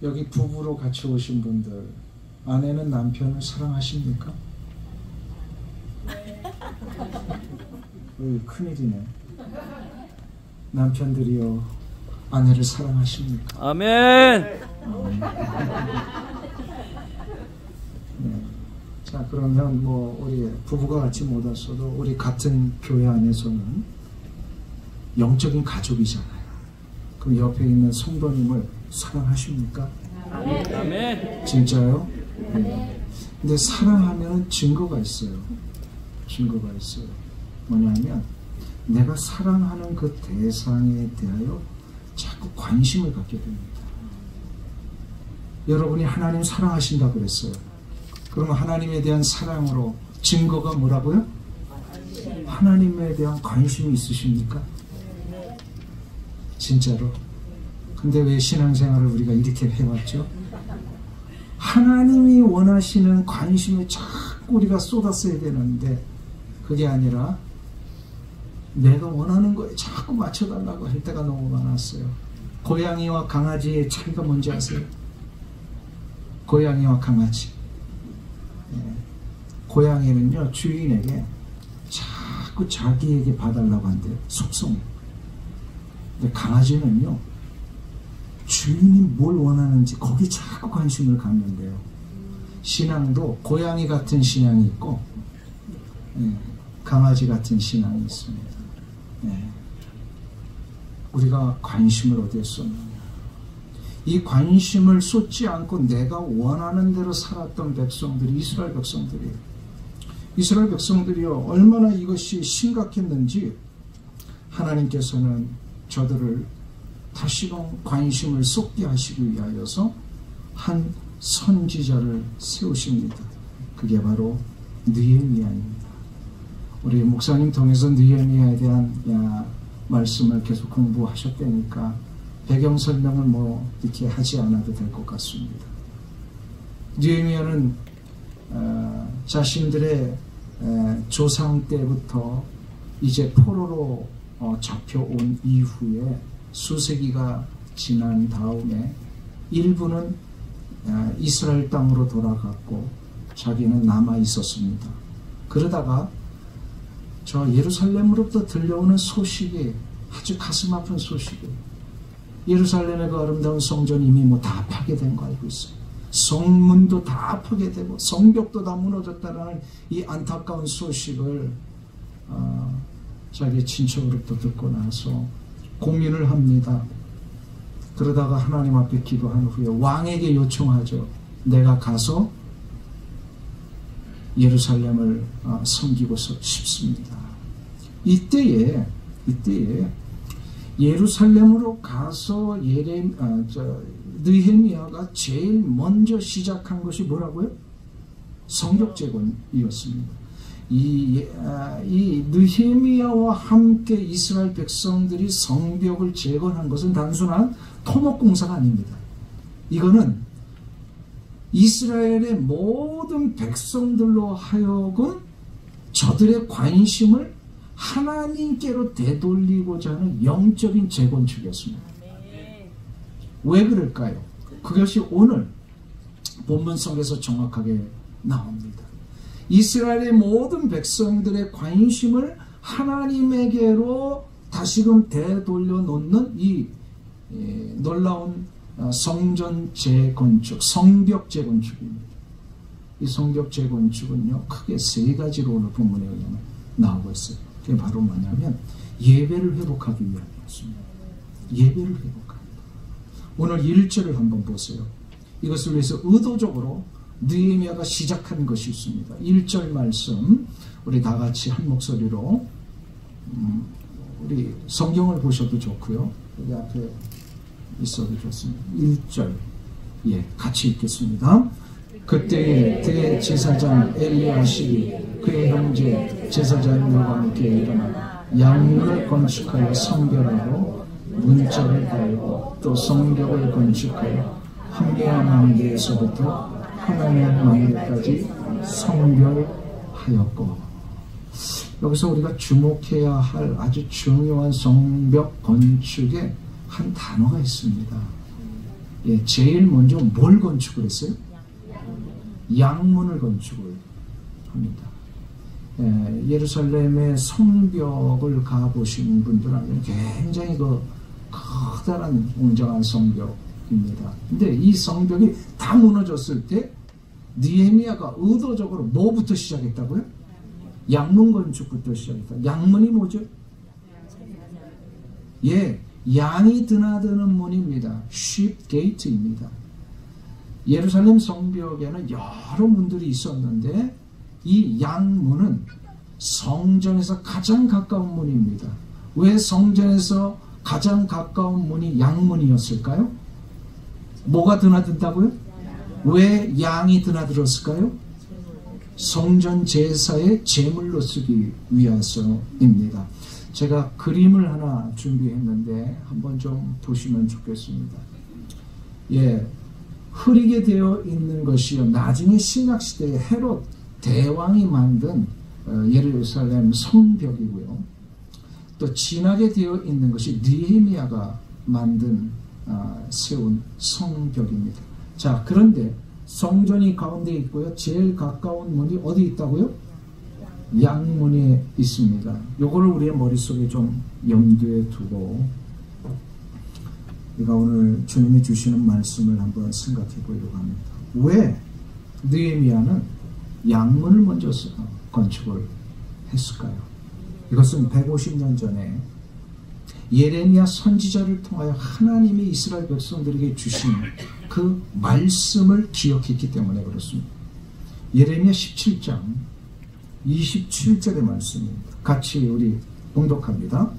여기 부부로 같이 오신 분들, 아내는 남편을 사랑하십니까? 큰일이네. 남편들이요, 아내를 사랑하십니까? 아멘. 네. 자, 그러면 뭐 우리 부부가 같이 못 왔어도 우리 같은 교회 안에서는 영적인 가족이잖아요. 그럼 옆에 있는 성도님을 사랑하십니까? 아멘. 진짜요? 네. 근데 사랑하면 증거가 있어요. 증거가 있어요. 뭐냐면 내가 사랑하는 그 대상에 대하여 자꾸 관심을 갖게 됩니다. 여러분이 하나님 사랑하신다고 그랬어요. 그러면 하나님에 대한 사랑으로 증거가 뭐라고요? 하나님에 대한 관심이 있으십니까? 진짜로. 근데 왜 신앙생활을 우리가 이렇게 해왔죠? 하나님이 원하시는 관심에 자꾸 우리가 쏟았어야 되는데 그게 아니라 내가 원하는 거에 자꾸 맞춰달라고 할 때가 너무 많았어요. 고양이와 강아지의 차이가 뭔지 아세요? 고양이와 강아지. 예. 고양이는요, 주인에게 자꾸 자기에게 봐달라고 한대요. 속성을. 근데 강아지는요, 주인이 뭘 원하는지 거기 자꾸 관심을 갖는데요. 신앙도 고양이 같은 신앙이 있고, 예, 강아지 같은 신앙이 있습니다. 예. 우리가 관심을 어디에 쏟느냐. 이 관심을 쏟지 않고 내가 원하는 대로 살았던 백성들이 이스라엘 백성들이요, 얼마나 이것이 심각했는지 하나님께서는 저들을 다시금 관심을 쏟게 하시기 위하여서 한 선지자를 세우십니다. 그게 바로 느헤미야입니다. 우리 목사님 통해서 느헤미야에 대한 말씀을 계속 공부하셨다니까 배경 설명을 뭐 이렇게 하지 않아도 될 것 같습니다. 느헤미야는 자신들의 조상 때부터 이제 포로로 잡혀온 이후에 수세기가 지난 다음에 일부는 이스라엘 땅으로 돌아갔고 자기는 남아 있었습니다. 그러다가 저 예루살렘으로부터 들려오는 소식이 아주 가슴 아픈 소식이에요. 예루살렘의 그 아름다운 성전이 이미 뭐 다 파괴된 거 알고 있어요. 성문도 다 파괴되고 성벽도 다 무너졌다는 이 안타까운 소식을 자기 친척으로부터 듣고 나서 공인을 합니다. 그러다가 하나님 앞에 기도한 후에 왕에게 요청하죠. 내가 가서 예루살렘을 섬기고 싶습니다. 이때에 예루살렘으로 가서 느헤미야가 제일 먼저 시작한 것이 뭐라고요? 성벽 재건이었습니다. 이 느헤미야와 함께 이스라엘 백성들이 성벽을 재건한 것은 단순한 토목공사가 아닙니다. 이거는 이스라엘의 모든 백성들로 하여금 저들의 관심을 하나님께로 되돌리고자 하는 영적인 재건축이었습니다. 왜 그럴까요? 그것이 오늘 본문 속에서 정확하게 나옵니다. 이스라엘의 모든 백성들의 관심을 하나님에게로 다시금 되돌려 놓는 이 놀라운 성전 재건축, 성벽 재건축입니다. 이 성벽 재건축은요, 크게 세 가지로 오늘 본문에 의하면 나오고 있어요. 그게 바로 뭐냐면 예배를 회복하기 위함이었습니다. 예배를 회복합니다. 오늘 1절을 한번 보세요. 이것을 위해서 의도적으로 느헤미야가 시작한 것이 있습니다. 1절 말씀 우리 다 같이 한 목소리로 우리 성경을 보셔도 좋고요. 여기 앞에 있어도 좋습니다. 1절 같이 읽겠습니다. 그때에 대제사장 엘리야십이 그의 형제 제사장들과 함께 일어나 양문을 건축하여 성결하고 문짝을 달고 또 성벽을 건축하여 함께한 망대에서부터 하나님의 망대까지 성별하였고, 여기서 우리가 주목해야 할 아주 중요한 성벽 건축의 한 단어가 있습니다. 예, 제일 먼저 뭘 건축을 했어요? 양문을 건축을 합니다. 예, 예루살렘의 성벽을 가보신 분들은 굉장히 그 커다란 웅장한 성벽입니다. 근데 이 성벽이 다 무너졌을 때 느헤미야가 의도적으로 뭐부터 시작했다고요? 양문 건축부터 시작했다. 양문이 뭐죠? 예, 양이 드나드는 문입니다. sheep gate입니다. 예루살렘 성벽에는 여러 문들이 있었는데 이 양문은 성전에서 가장 가까운 문입니다. 왜 성전에서 가장 가까운 문이 양문이었을까요? 뭐가 드나든다고요? 왜 양이 드나들었을까요? 성전 제사의 제물로 쓰기 위해서입니다. 제가 그림을 하나 준비했는데 한번 좀 보시면 좋겠습니다. 예, 흐리게 되어 있는 것이요, 나중에 신약시대에 헤롯 대왕이 만든 예루살렘 성벽이고요. 또 진하게 되어 있는 것이 느헤미야가 만든 세운 성벽입니다. 자, 그런데 성전이 가운데 있고요. 제일 가까운 문이 어디 있다고요? 양문에 있습니다. 요거를 우리의 머릿속에 좀 염두에 두고 우리가 오늘 주님이 주시는 말씀을 한번 생각해 보려고 합니다. 왜 느헤미야는 양문을 먼저 건축을 했을까요? 이것은 150년 전에 예레미야 선지자를 통하여 하나님이 이스라엘 백성들에게 주신 그 말씀을 기억했기 때문에 그렇습니다. 예레미야 17장 27절의 말씀입니다. 같이 우리 봉독합니다.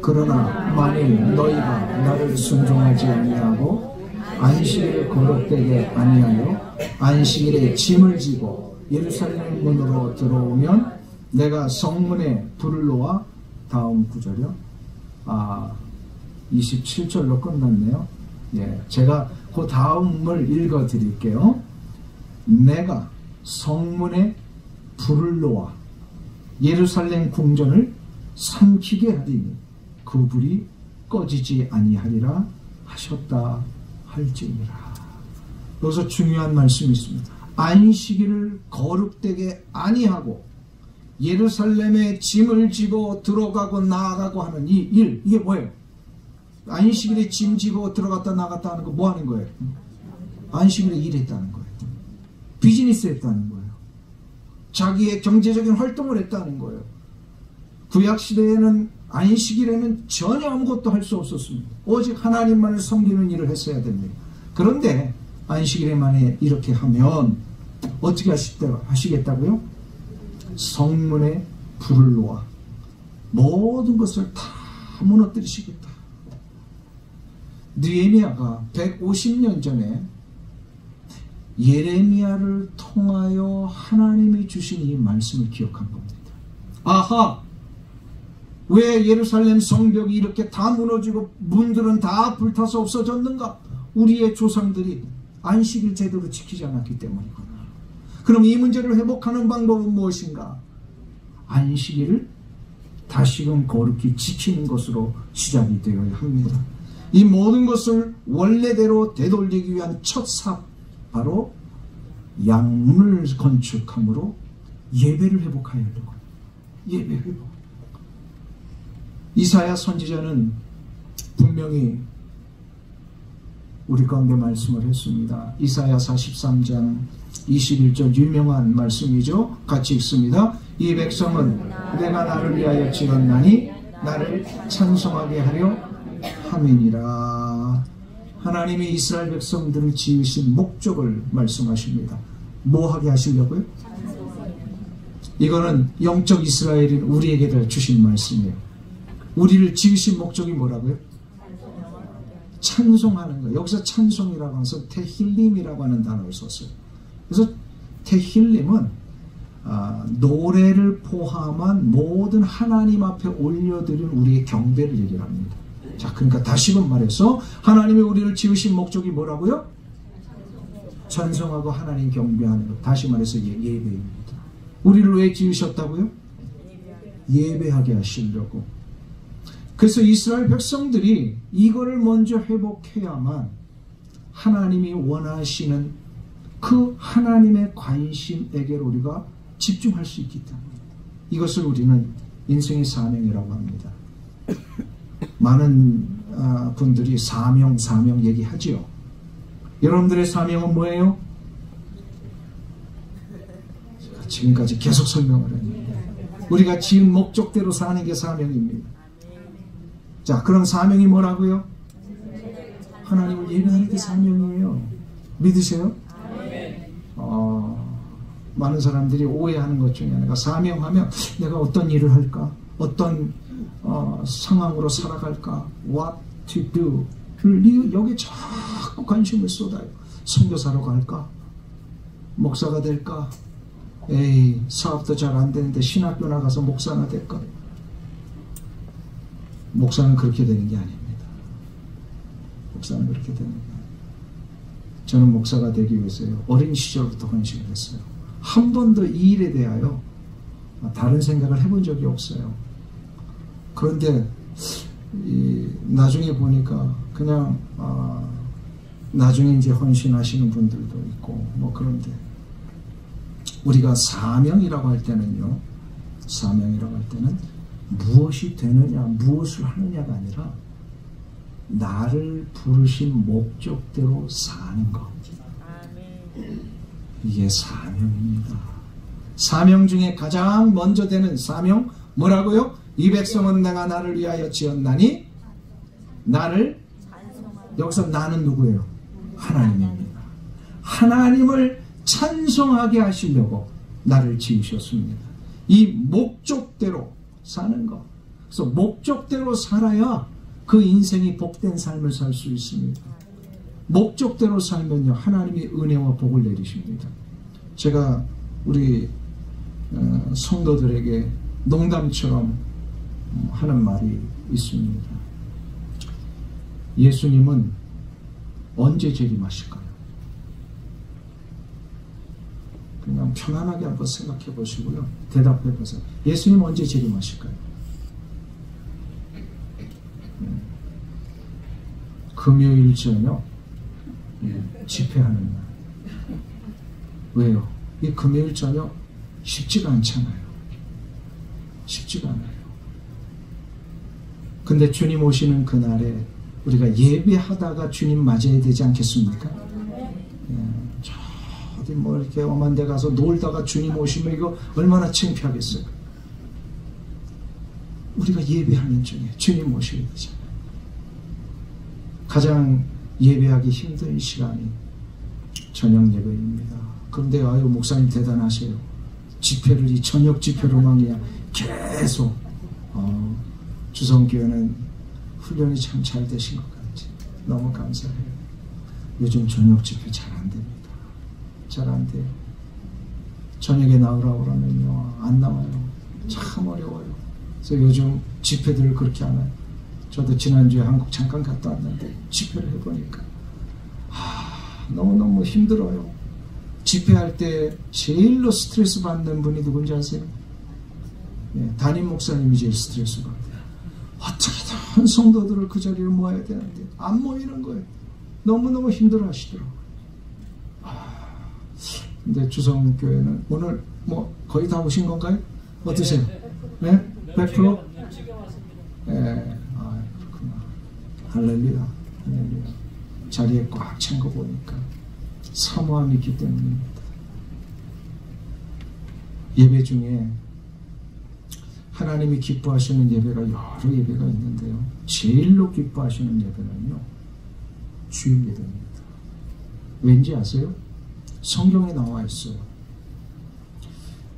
그러나 만일 너희가 나를 순종하지 아니하고 안식일에 거룩되게 아니하여 안식일에 짐을 지고 예루살렘 문으로 들어오면 내가 성문에 불을 놓아, 다음 구절이요. 27절로 끝났네요. 예, 제가 그 다음을 읽어 드릴게요. 내가 성문에 불을 놓아 예루살렘 궁전을 삼키게 하리니 그 불이 꺼지지 아니하리라 하셨다 할지니라. 여기서 중요한 말씀이 있습니다. 안식일을 거룩되게 아니하고 예루살렘에 짐을 지고 들어가고 나아가고 하는 이 일, 이게 뭐예요? 안식일에 짐 지고 들어갔다 나갔다 하는 거 뭐 하는 거예요? 안식일에 일했다는 거예요. 비즈니스 했다는 거예요. 자기의 경제적인 활동을 했다는 거예요. 구약시대에는 안식일에는 전혀 아무것도 할 수 없었습니다. 오직 하나님만을 섬기는 일을 했어야 됩니다. 그런데 안식일에만 이렇게 하면 어떻게 하시겠다고요? 성문에 불을 놓아 모든 것을 다 무너뜨리시겠다. 느헤미야가 150년 전에 예레미야를 통하여 하나님이 주신 이 말씀을 기억한 겁니다. 아하! 왜 예루살렘 성벽이 이렇게 다 무너지고 문들은 다 불타서 없어졌는가? 우리의 조상들이 안식일 제대로 지키지 않았기 때문이구나. 그럼 이 문제를 회복하는 방법은 무엇인가? 안식일을 다시금 거룩히 지키는 것으로 시작이 되어야 합니다. 이 모든 것을 원래대로 되돌리기 위한 첫 삽, 바로 양문을 건축함으로 예배를 회복하여야 하려고. 예배 회복. 이사야 선지자는 분명히 우리 가운데 말씀을 했습니다. 이사야 43장 21절 유명한 말씀이죠. 같이 읽습니다. 이 백성은 내가 나를 위하여 지었나니 나를 찬송하게 하려 함이니라. 하나님이 이스라엘 백성들을 지으신 목적을 말씀하십니다. 뭐 하게 하시려고요? 이거는 영적 이스라엘인 우리에게 주신 말씀이에요. 우리를 지으신 목적이 뭐라고요? 찬송하는 거예요. 여기서 찬송이라고 해서 테힐림이라고 하는 단어를 썼어요. 그래서 테힐림은 노래를 포함한 모든 하나님 앞에 올려드린 우리의 경배를 얘기를 합니다. 자, 그러니까 다시금 말해서 하나님이 우리를 지으신 목적이 뭐라고요? 찬송하고 하나님 경배하는 것. 다시 말해서 예배입니다. 우리를 왜 지으셨다고요? 예배하게 하시려고. 그래서 이스라엘 백성들이 이거를 먼저 회복해야만 하나님이 원하시는 그 하나님의 관심에게로 우리가 집중할 수 있기 때문에 이것을 우리는 인생의 사명이라고 합니다. 많은 분들이 사명 얘기하지요. 여러분들의 사명은 뭐예요? 제가 지금까지 계속 설명을 했는데 우리가 지은 목적대로 사는 게 사명입니다. 자, 그럼 사명이 뭐라고요? 하나님을 예배하는 게 사명이에요. 믿으세요? 많은 사람들이 오해하는 것 중에 하나가 사명하면 내가 어떤 일을 할까? 어떤 상황으로 살아갈까? What to do? 여기에 자꾸 관심을 쏟아요. 선교사로 갈까? 목사가 될까? 에이, 사업도 잘 안 되는데 신학교 나가서 목사가 될까? 목사는 그렇게 되는 게 아닙니다. 목사는 그렇게 되는 게 아닙니다. 저는 목사가 되기 위해서요, 어린 시절부터 헌신을 했어요. 한 번도 이 일에 대하여 다른 생각을 해본 적이 없어요. 그런데 나중에 보니까 그냥 나중에 이제 헌신하시는 분들도 있고 뭐 그런데 우리가 사명이라고 할 때는요, 사명이라고 할 때는 무엇이 되느냐, 무엇을 하느냐가 아니라 나를 부르신 목적대로 사는 것. 이게 사명입니다. 사명 중에 가장 먼저 되는 사명 뭐라고요? 이 백성은 내가 나를 위하여 지었나니 나를, 여기서 나는 누구예요? 하나님입니다. 하나님을 찬송하게 하시려고 나를 지으셨습니다. 이 목적대로 사는 것. 그래서 목적대로 살아야 그 인생이 복된 삶을 살 수 있습니다. 목적대로 살면요, 하나님이 은혜와 복을 내리십니다. 제가 우리 성도들에게 농담처럼 하는 말이 있습니다. 예수님은 언제 재림하실까요? 그냥 편안하게 한번 생각해 보시고요, 대답해 보세요. 예수님 언제 재림하실까요? 금요일 저녁 집회하는 날. 왜요? 이 금요일 저녁 쉽지가 않잖아요. 쉽지가 않아요. 근데 주님 오시는 그날에 우리가 예배하다가 주님 맞아야 되지 않겠습니까? 저 어디 뭐 이렇게 엄한 데 가서 놀다가 주님 오시면 이거 얼마나 창피하겠어요. 우리가 예배하는 중에 주님 오셔야 되잖아요. 가장 예배하기 힘든 시간이 저녁 예배입니다. 그런데 아유, 목사님 대단하세요. 집회를 이 저녁 집회로만 그냥 계속 주성교회는 훈련이 참 잘 되신 것 같지. 너무 감사해요. 요즘 저녁 집회 잘 안 됩니다. 잘 안 돼요. 저녁에 나오라고 그러면요, 안 나와요. 참 어려워요. 그래서 요즘 집회들을 그렇게 안 해요. 저도 지난주에 한국 잠깐 갔다 왔는데 집회를 해보니까 너무너무 힘들어요. 집회할 때 제일로 스트레스 받는 분이 누군지 아세요? 담임 목사님이 제일 스트레스 받아요. 어떻게든 성도들을 그 자리에 모아야 되는데 안 모이는 거예요. 너무너무 힘들어 하시더라고요. 근데 주성교회는 오늘 뭐 거의 다 오신 건가요? 어떠세요? 네? 100%? 네. 그렇구나. 할렐루야. 할렐루야. 자리에 꽉 찬 거 보니까 사모함이 있기 때문입니다. 예배 중에 하나님이 기뻐하시는 예배가 여러 예배가 있는데요, 제일로 기뻐하시는 예배는요, 주일 예배입니다. 왠지 아세요? 성경에 나와 있어요.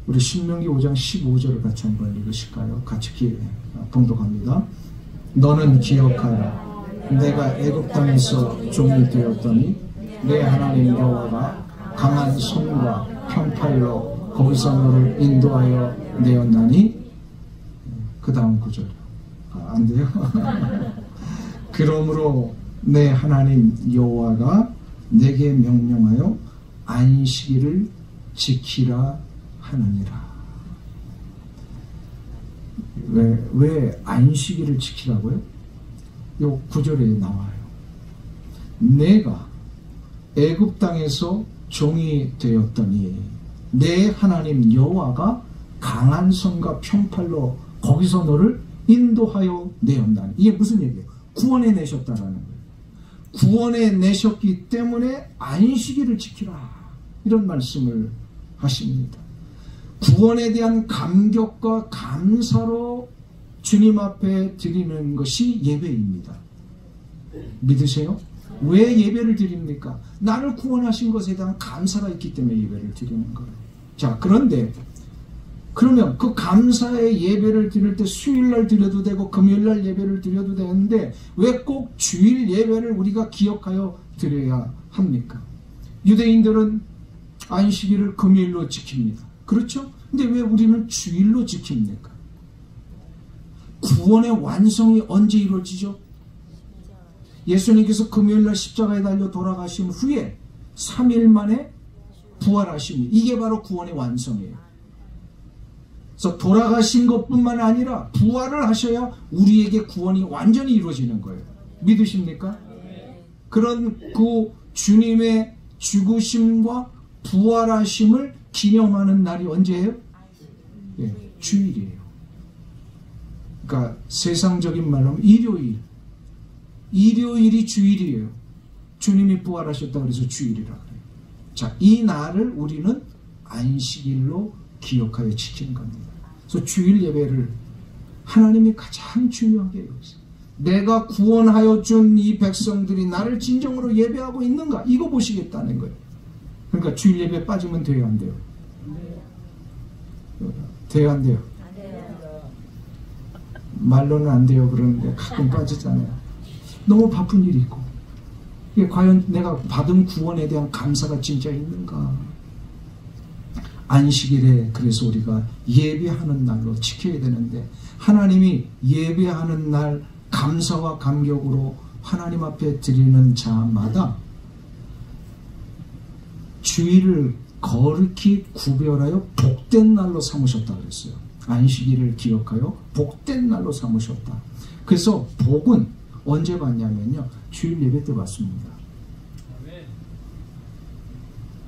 우리 신명기 5장 15절을 같이 한번 읽으실까요? 같이 봉독합니다. 너는 기억하라. 내가 애굽 땅에서 종이 되었더니 내 하나님 여호와가 강한 손과 편팔로 거기서 너를 인도하여 내었나니. 그 다음 구절 안 돼요? 그러므로 내 하나님 여호와가 내게 명령하여 안식일을 지키라 하느니라. 왜 안식일을 지키라고요? 요 구절에 나와요. 내가 애굽 땅에서 종이 되었더니 내 하나님 여호와가 강한 손과 평팔로 거기서 너를 인도하여 내었나니. 이게 무슨 얘기예요? 구원해 내셨다라는 거예요. 구원해 내셨기 때문에 안식일을 지키라, 이런 말씀을 하십니다. 구원에 대한 감격과 감사로 주님 앞에 드리는 것이 예배입니다. 믿으세요? 왜 예배를 드립니까? 나를 구원하신 것에 대한 감사가 있기 때문에 예배를 드리는 거예요. 자, 그런데 그러면 그 감사의 예배를 드릴 때 수요일날 드려도 되고 금요일날 예배를 드려도 되는데 왜 꼭 주일 예배를 우리가 기억하여 드려야 합니까? 유대인들은 안식일을 금요일로 지킵니다. 그렇죠? 근데 왜 우리는 주일로 지킵니까? 구원의 완성이 언제 이루어지죠? 예수님께서 금요일날 십자가에 달려 돌아가신 후에 3일 만에 부활하십니다. 이게 바로 구원의 완성이에요. 그래서 돌아가신 것뿐만 아니라 부활을 하셔야 우리에게 구원이 완전히 이루어지는 거예요. 믿으십니까? 그런 그 주님의 죽으심과 부활하심을 기념하는 날이 언제예요? 예, 주일이에요. 그러니까 세상적인 말로 하면 일요일이 주일이에요. 주님이 부활하셨다 그래서 주일이라 그래요. 자, 이 날을 우리는 안식일로 기억하여 지키는 겁니다. 그래서 주일 예배를 하나님이 가장 중요하게 여기세요. 내가 구원하여 준 이 백성들이 나를 진정으로 예배하고 있는가, 이거 보시겠다는 거예요. 그러니까 주일 예배 빠지면 돼요, 안 돼요? 돼요, 안 돼요? 말로는 안 돼요 그러는데 가끔 빠지잖아요. 너무 바쁜 일이 있고. 이게 과연 내가 받은 구원에 대한 감사가 진짜 있는가? 안식일에 그래서 우리가 예배하는 날로 지켜야 되는데, 하나님이 예배하는 날 감사와 감격으로 하나님 앞에 드리는 자마다 주일을 거룩히 구별하여 복된 날로 삼으셨다 그랬어요. 안식일을 기억하여 복된 날로 삼으셨다. 그래서 복은 언제 받냐면요, 주일 예배 때 받습니다.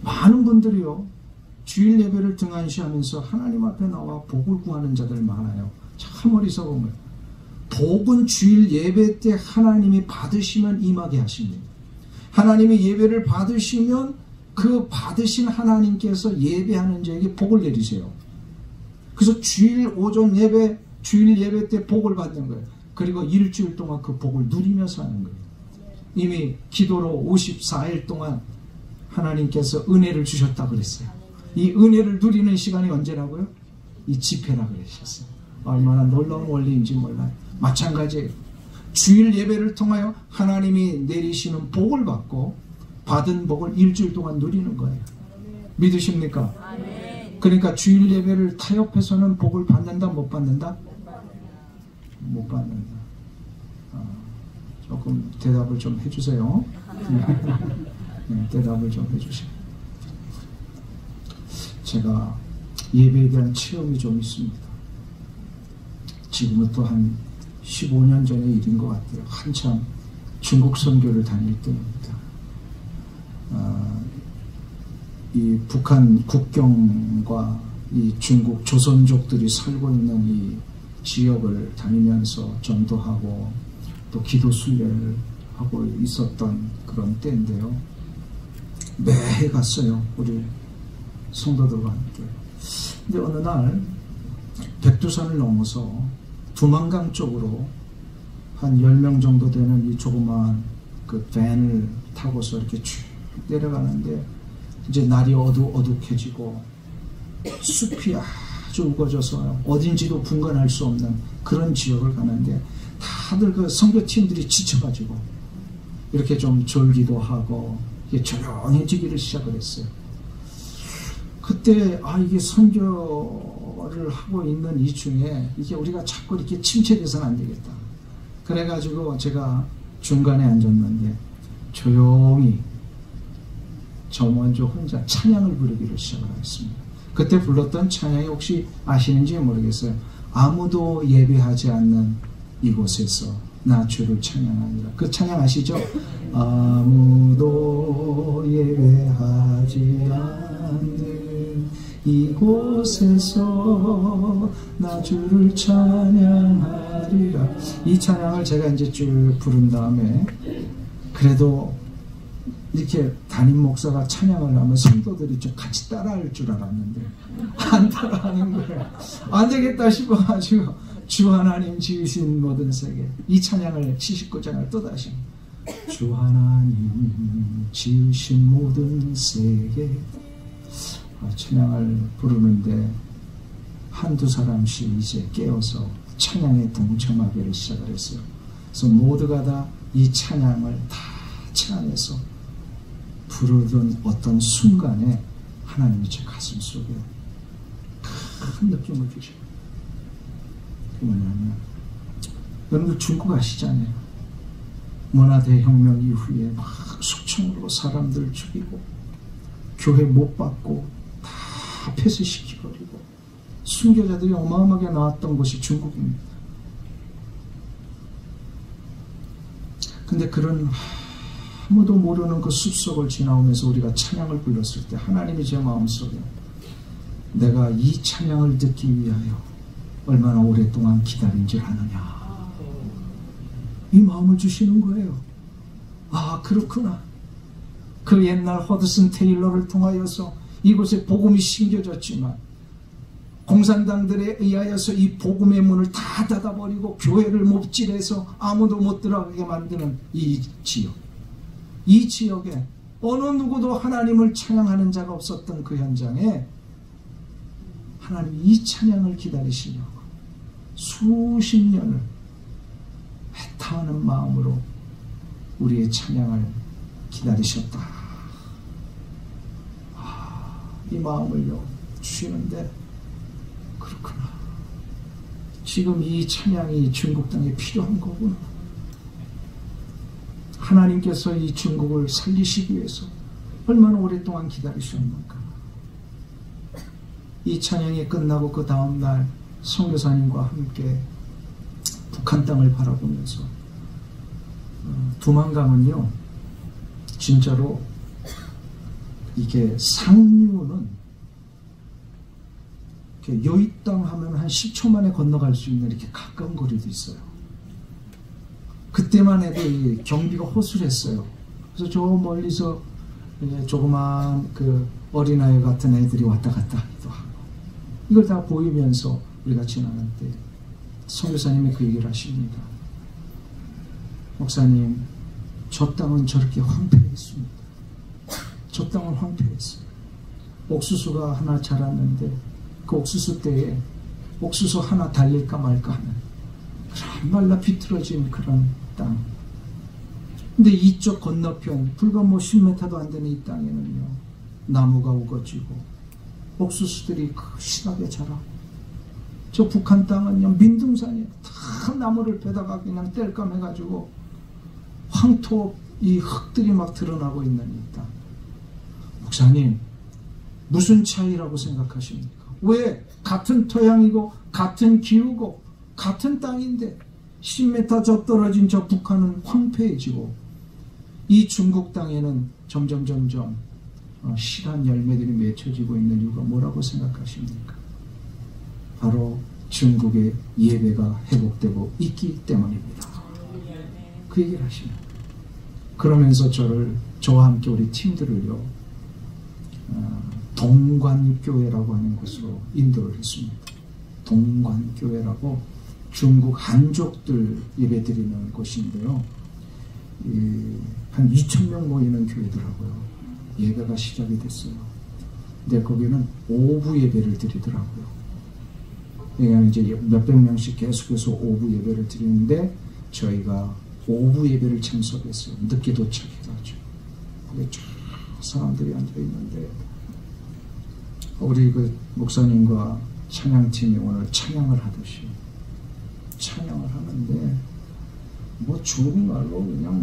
많은 분들이요, 주일 예배를 등한시하면서 하나님 앞에 나와 복을 구하는 자들 많아요. 참 어리석은 거예요. 복은 주일 예배 때 하나님이 받으시면 임하게 하십니다. 하나님이 예배를 받으시면 그 받으신 하나님께서 예배하는 자에게 복을 내리세요. 그래서 주일 오전 예배, 주일 예배 때 복을 받는 거예요. 그리고 일주일 동안 그 복을 누리며 사는 거예요. 이미 기도로 54일 동안 하나님께서 은혜를 주셨다고 그랬어요. 이 은혜를 누리는 시간이 언제라고요? 이 집회라고 그러셨어요. 얼마나 놀라운 원리인지 몰라요. 마찬가지예요. 주일 예배를 통하여 하나님이 내리시는 복을 받고 받은 복을 일주일 동안 누리는 거예요. 믿으십니까? 그러니까 주일 예배를 타협해서는 복을 받는다, 못 받는다? 못 받는다. 조금 대답을 좀 해주세요. 네, 대답을 좀 해주세요. 제가 예배에 대한 체험이 좀 있습니다. 지금부터 한 15년 전의 일인 것 같아요. 한참 중국 선교를 다닐 때입니다. 이 북한 국경과 이 중국 조선족들이 살고 있는 이 지역을 다니면서 전도하고 또 기도 순례를 하고 있었던 그런 때인데요. 매해 갔어요, 우리 성도들과 함께. 근데 어느 날 백두산을 넘어서 두만강 쪽으로 한 10명 정도 되는 이 조그마한 그 밴을 타고서 이렇게 쭉 내려가는데, 이제 날이 어둑해지고 숲이 아주 우거져서 어딘지도 분간할 수 없는 그런 지역을 가는데, 다들 그 선교팀들이 지쳐가지고 이렇게 좀 졸기도 하고 이게 조용해지기를 시작을 했어요. 그때 이게 선교를 하고 있는 이 중에 이게 우리가 자꾸 이렇게 침체돼서는 안 되겠다. 그래가지고 제가 중간에 앉았는데 조용히 저 먼저 혼자 찬양을 부르기를 시작을 했습니다. 그때 불렀던 찬양이 혹시 아시는지 모르겠어요. 아무도 예배하지 않는 이곳에서 나 주를 찬양하니라. 그 찬양 아시죠? 아무도 보이지 않는 이곳에서 나 주를 찬양하리라. 이 찬양을 제가 이제 쭉 부른 다음에, 그래도 이렇게 담임 목사가 찬양을 하면 성도들이 좀 같이 따라할 줄 알았는데 안 따라하는 거예요. 안 되겠다 싶어가지고 주 하나님 지으신 모든 세계, 이 찬양을 79장을 또다시 주 하나님 지으신 모든 세계 찬양을 부르는데 한두 사람씩 이제 깨어서 찬양에 동참하기를 시작을 했어요. 그래서 모두가 다 이 찬양을 다 찬양해서 부르던 어떤 순간에 하나님이 제 가슴 속에 큰 느낌을 주셔요. 그 뭐냐면, 여러분들 중국 아시잖아요. 문화대혁명 이후에 막 숙청으로 사람들 죽이고 교회 못 받고 다 폐쇄시켜버리고 순교자들이 어마어마하게 나왔던 곳이 중국입니다. 근데 그런 아무도 모르는 그 숲속을 지나오면서 우리가 찬양을 불렀을 때 하나님이 제 마음속에 내가 이 찬양을 듣기 위하여 얼마나 오랫동안 기다린 줄 아느냐, 이 마음을 주시는 거예요. 아, 그렇구나. 그 옛날 허드슨 테일러를 통하여서 이곳에 복음이 심겨졌지만 공산당들에 의하여서 이 복음의 문을 다 닫아버리고 교회를 몹질해서 아무도 못 들어가게 만드는 이 지역, 이 지역에 어느 누구도 하나님을 찬양하는 자가 없었던 그 현장에 하나님이 이 찬양을 기다리시려고 수십 년을 애타하는 마음으로 우리의 찬양을 기다리셨다. 이 마음을요 주시는데, 그렇구나, 지금 이 찬양이 중국 땅에 필요한 거구나. 하나님께서 이 중국을 살리시기 위해서 얼마나 오랫동안 기다리셨는가. 이 찬양이 끝나고 그 다음날 선교사님과 함께 북한 땅을 바라보면서 두만강은요 진짜로 이게 상류는 여의 땅 하면 한 10초 만에 건너갈 수 있는 이렇게 가까운 거리도 있어요. 그때만 해도 이 경비가 호술했어요. 그래서 저 멀리서 조그만 그 어린아이 같은 애들이 왔다 갔다 하기도 하고, 이걸 다 보이면서 우리가 지나갈 때 선교사님이 그 얘기를 하십니다. 목사님, 저 땅은 저렇게 황폐했습니다. 저 땅은 황폐했어요. 옥수수가 하나 자랐는데 그 옥수수 때에 옥수수 하나 달릴까 말까 하는 그런 말라 비틀어진 그런 땅. 근데 이쪽 건너편 불과 뭐 10m도 안 되는 이 땅에는요 나무가 우거지고 옥수수들이 심하게 자라고, 저 북한 땅은요 민둥산이에요. 다 나무를 베다가 그냥 뗄감 해가지고 황토 이 흙들이 막 드러나고 있는 이 땅. 목사님, 무슨 차이라고 생각하십니까? 왜 같은 토양이고 같은 기후고 같은 땅인데 10m 저 떨어진 저 북한은 황폐해지고 이 중국 땅에는 점점 실한 열매들이 맺혀지고 있는 이유가 뭐라고 생각하십니까? 바로 중국의 예배가 회복되고 있기 때문입니다. 그 얘기를 하십니다. 그러면서 저와 함께 우리 팀들을요 동관교회라고 하는 곳으로 인도를 했습니다. 동관교회라고 중국 한족들 예배드리는 곳인데요, 한 2,000명 모이는 교회더라고요. 예배가 시작이 됐어요. 근데 거기는 오부 예배를 드리더라고요. 그러니까 이제 몇백 명씩 계속해서 오부 예배를 드리는데 저희가 오부 예배를 참석했어요. 늦게 도착해가지고 거기 쫙 사람들이 앉아있는데 우리 그 목사님과 찬양팀이 오늘 찬양을 하듯이 찬양을 하는데 뭐 중국말로 그냥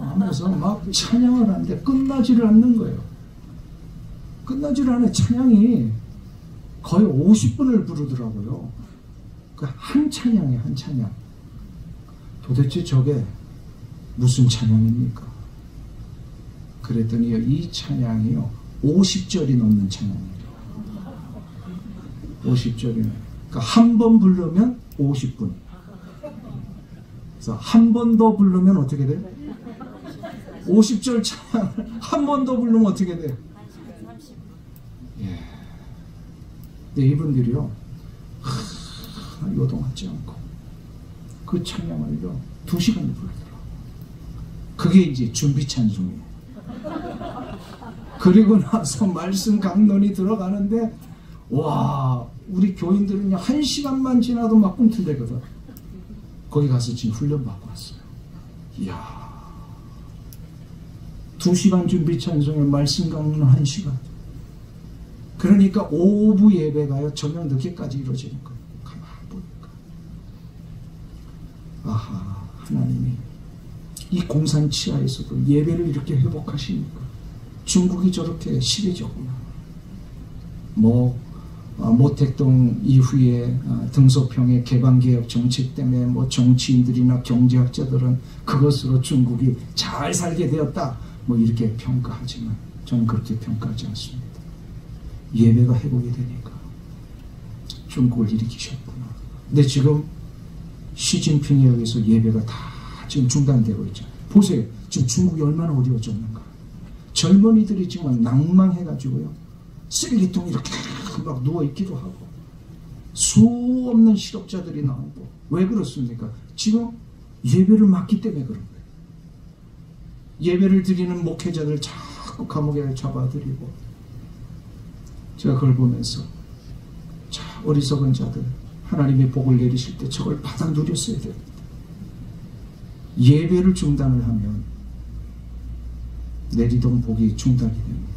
하면서 막 찬양을 하는데 끝나지를 않는 거예요. 끝나지를 않아요. 찬양이 거의 50분을 부르더라고요. 그 한 찬양에 한 찬양. 도대체 저게 무슨 찬양입니까? 그랬더니요, 이 찬양이요 50절이 넘는 찬양이에요. 50절이면 그러니까 한 번 부르면 50분. 그래서 한 번 더 부르면 어떻게 돼요? 50절 찬양을 한 번 더 부르면 어떻게 돼요? 예. 근데 이분들이요 요동하지 않고 그 찬양을요 2시간을 부르더라고요. 그게 이제 준비 찬송이에요. 그리고 나서 말씀 강론이 들어가는데 와, 우리 교인들은요 1시간만 지나도 막 꿈틀대거든. 거기 가서 지금 훈련받고 왔어요. 이야, 2시간 준비 찬송에 말씀 강론은 1시간. 그러니까 오후 예배가요 저녁 늦게까지 이루어지는 거예요. 가만히 보니까 아하, 하나님이 이 공산 치하에서도 예배를 이렇게 회복하시니까 중국이 저렇게 심해졌구나. 모택동 이후에 등소평의 개방개혁 정책 때문에 정치인들이나 경제학자들은 그것으로 중국이 잘 살게 되었다 이렇게 평가하지만 저는 그렇게 평가하지 않습니다. 예배가 회복이 되니까 중국을 일으키셨구나. 근데 지금 시진핑에 의해서 예배가 다 지금 중단되고 있죠. 보세요. 지금 중국이 얼마나 어려워졌는가. 젊은이들이 지금 낭망해가지고요 쓰레기통 이렇게 막 누워있기도 하고 수 없는 실업자들이 나오고. 왜 그렇습니까? 지금 예배를 막기 때문에 그런 거예요. 예배를 드리는 목회자들 자꾸 감옥에 잡아들이고. 제가 그걸 보면서 자, 어리석은 자들 하나님이 복을 내리실 때 저걸 받아 누렸어야 됩니다. 예배를 중단을 하면 내리던 복이 중단이 됩니다.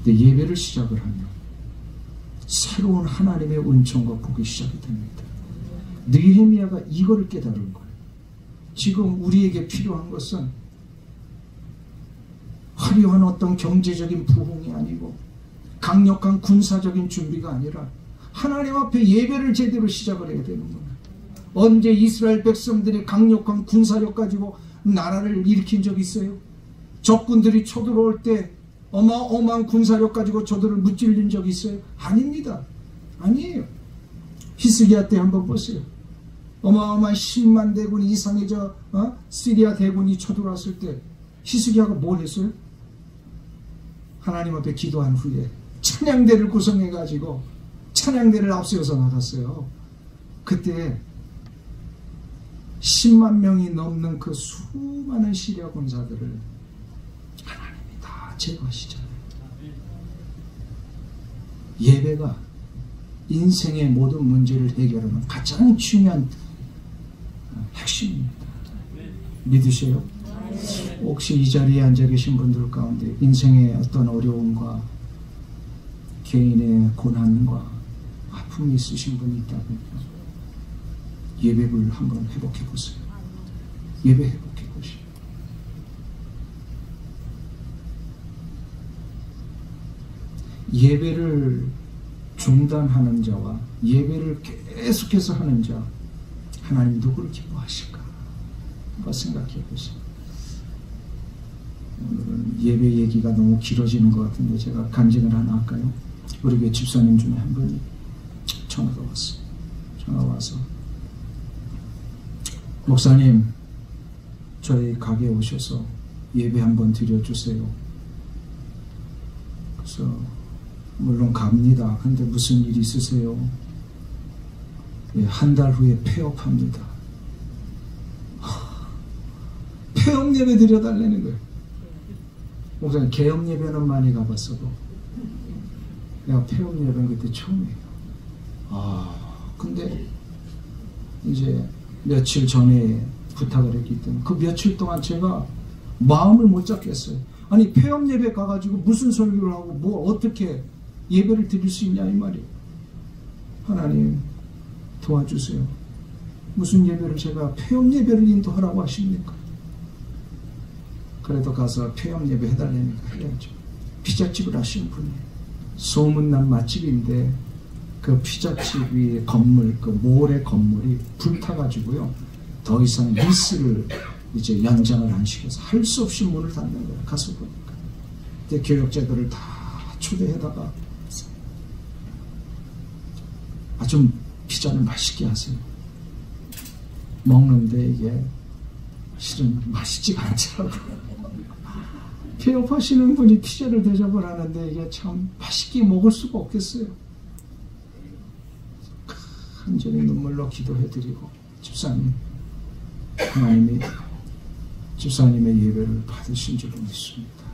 근데 예배를 시작을 하면 새로운 하나님의 은총과 복이 시작이 됩니다. 느헤미야가 이거를 깨달은 거예요. 지금 우리에게 필요한 것은 화려한 어떤 경제적인 부흥이 아니고 강력한 군사적인 준비가 아니라 하나님 앞에 예배를 제대로 시작을 해야 되는 거예요. 언제 이스라엘 백성들이 강력한 군사력 가지고 나라를 일으킨 적이 있어요? 적군들이 쳐들어올 때 어마어마한 군사력 가지고 저들을 무찔린 적이 있어요? 아닙니다. 아니에요. 히스기야 때 한번 보세요. 어마어마한 10만 대군 이상의 시리아 대군이 쳐들어왔을 때 히스기야가 뭘 했어요? 하나님 앞에 기도한 후에 찬양대를 구성해가지고 찬양대를 앞세워서 나갔어요. 그때 10만 명이 넘는 그 수많은 시리아 군사들을 하나님이 다 제거하시잖아요. 예배가 인생의 모든 문제를 해결하는 가장 중요한 핵심입니다. 믿으세요? 혹시 이 자리에 앉아 계신 분들 가운데 인생의 어떤 어려움과 개인의 고난과 아픔이 있으신 분이 있다면 예배를 한번 회복해 보세요. 예배 회복해 보시오. 예배를 중단하는 자와 예배를 계속해서 하는 자, 하나님 누구를 기뻐하실까? 한번 생각해 보세요. 오늘은 예배 얘기가 너무 길어지는 것 같은데 제가 간증을 하나 할까요? 우리 교회 집사님 중에 한 분이 전화가 왔어요. 전화 와서 목사님, 저희 가게에 오셔서 예배 한번 드려주세요. 그래서 물론 갑니다. 근데 무슨 일 있으세요? 예, 한 달 후에 폐업합니다. 폐업 예배 드려달라는 거예요. 목사님, 개업 예배는 많이 가봤어도 내가 폐업 예배는 그때 처음이에요. 근데 이제 며칠 전에 부탁을 했기 때문에 그 며칠 동안 제가 마음을 못 잡겠어요. 아니, 폐업 예배 가가지고 무슨 설교를 하고 뭐 어떻게 예배를 드릴 수 있냐 이 말이에요. 하나님 도와주세요. 무슨 예배를 제가 폐업 예배를 인도하라고 하십니까? 그래도 가서 폐업 예배 해달라니까 해야죠. 피자집을 하시는 분이에요. 소문난 맛집인데 그 피자집이 건물, 그 몰의 건물이 불타가지고요 더 이상 리스를 이제 연장을 안 시켜서 할 수 없이 문을 닫는 거예요. 가서 보니까. 근데 교역자들을 다 초대해다가 좀 피자를 맛있게 하세요. 먹는데 이게 실은 맛있지가 않더라고요. 폐업하시는 분이 피자를 대접을 하는데 이게 참 맛있게 먹을 수가 없겠어요. 간절히 눈물로 기도해드리고 집사님, 하나님이 집사님의 예배를 받으신 줄로 믿습니다.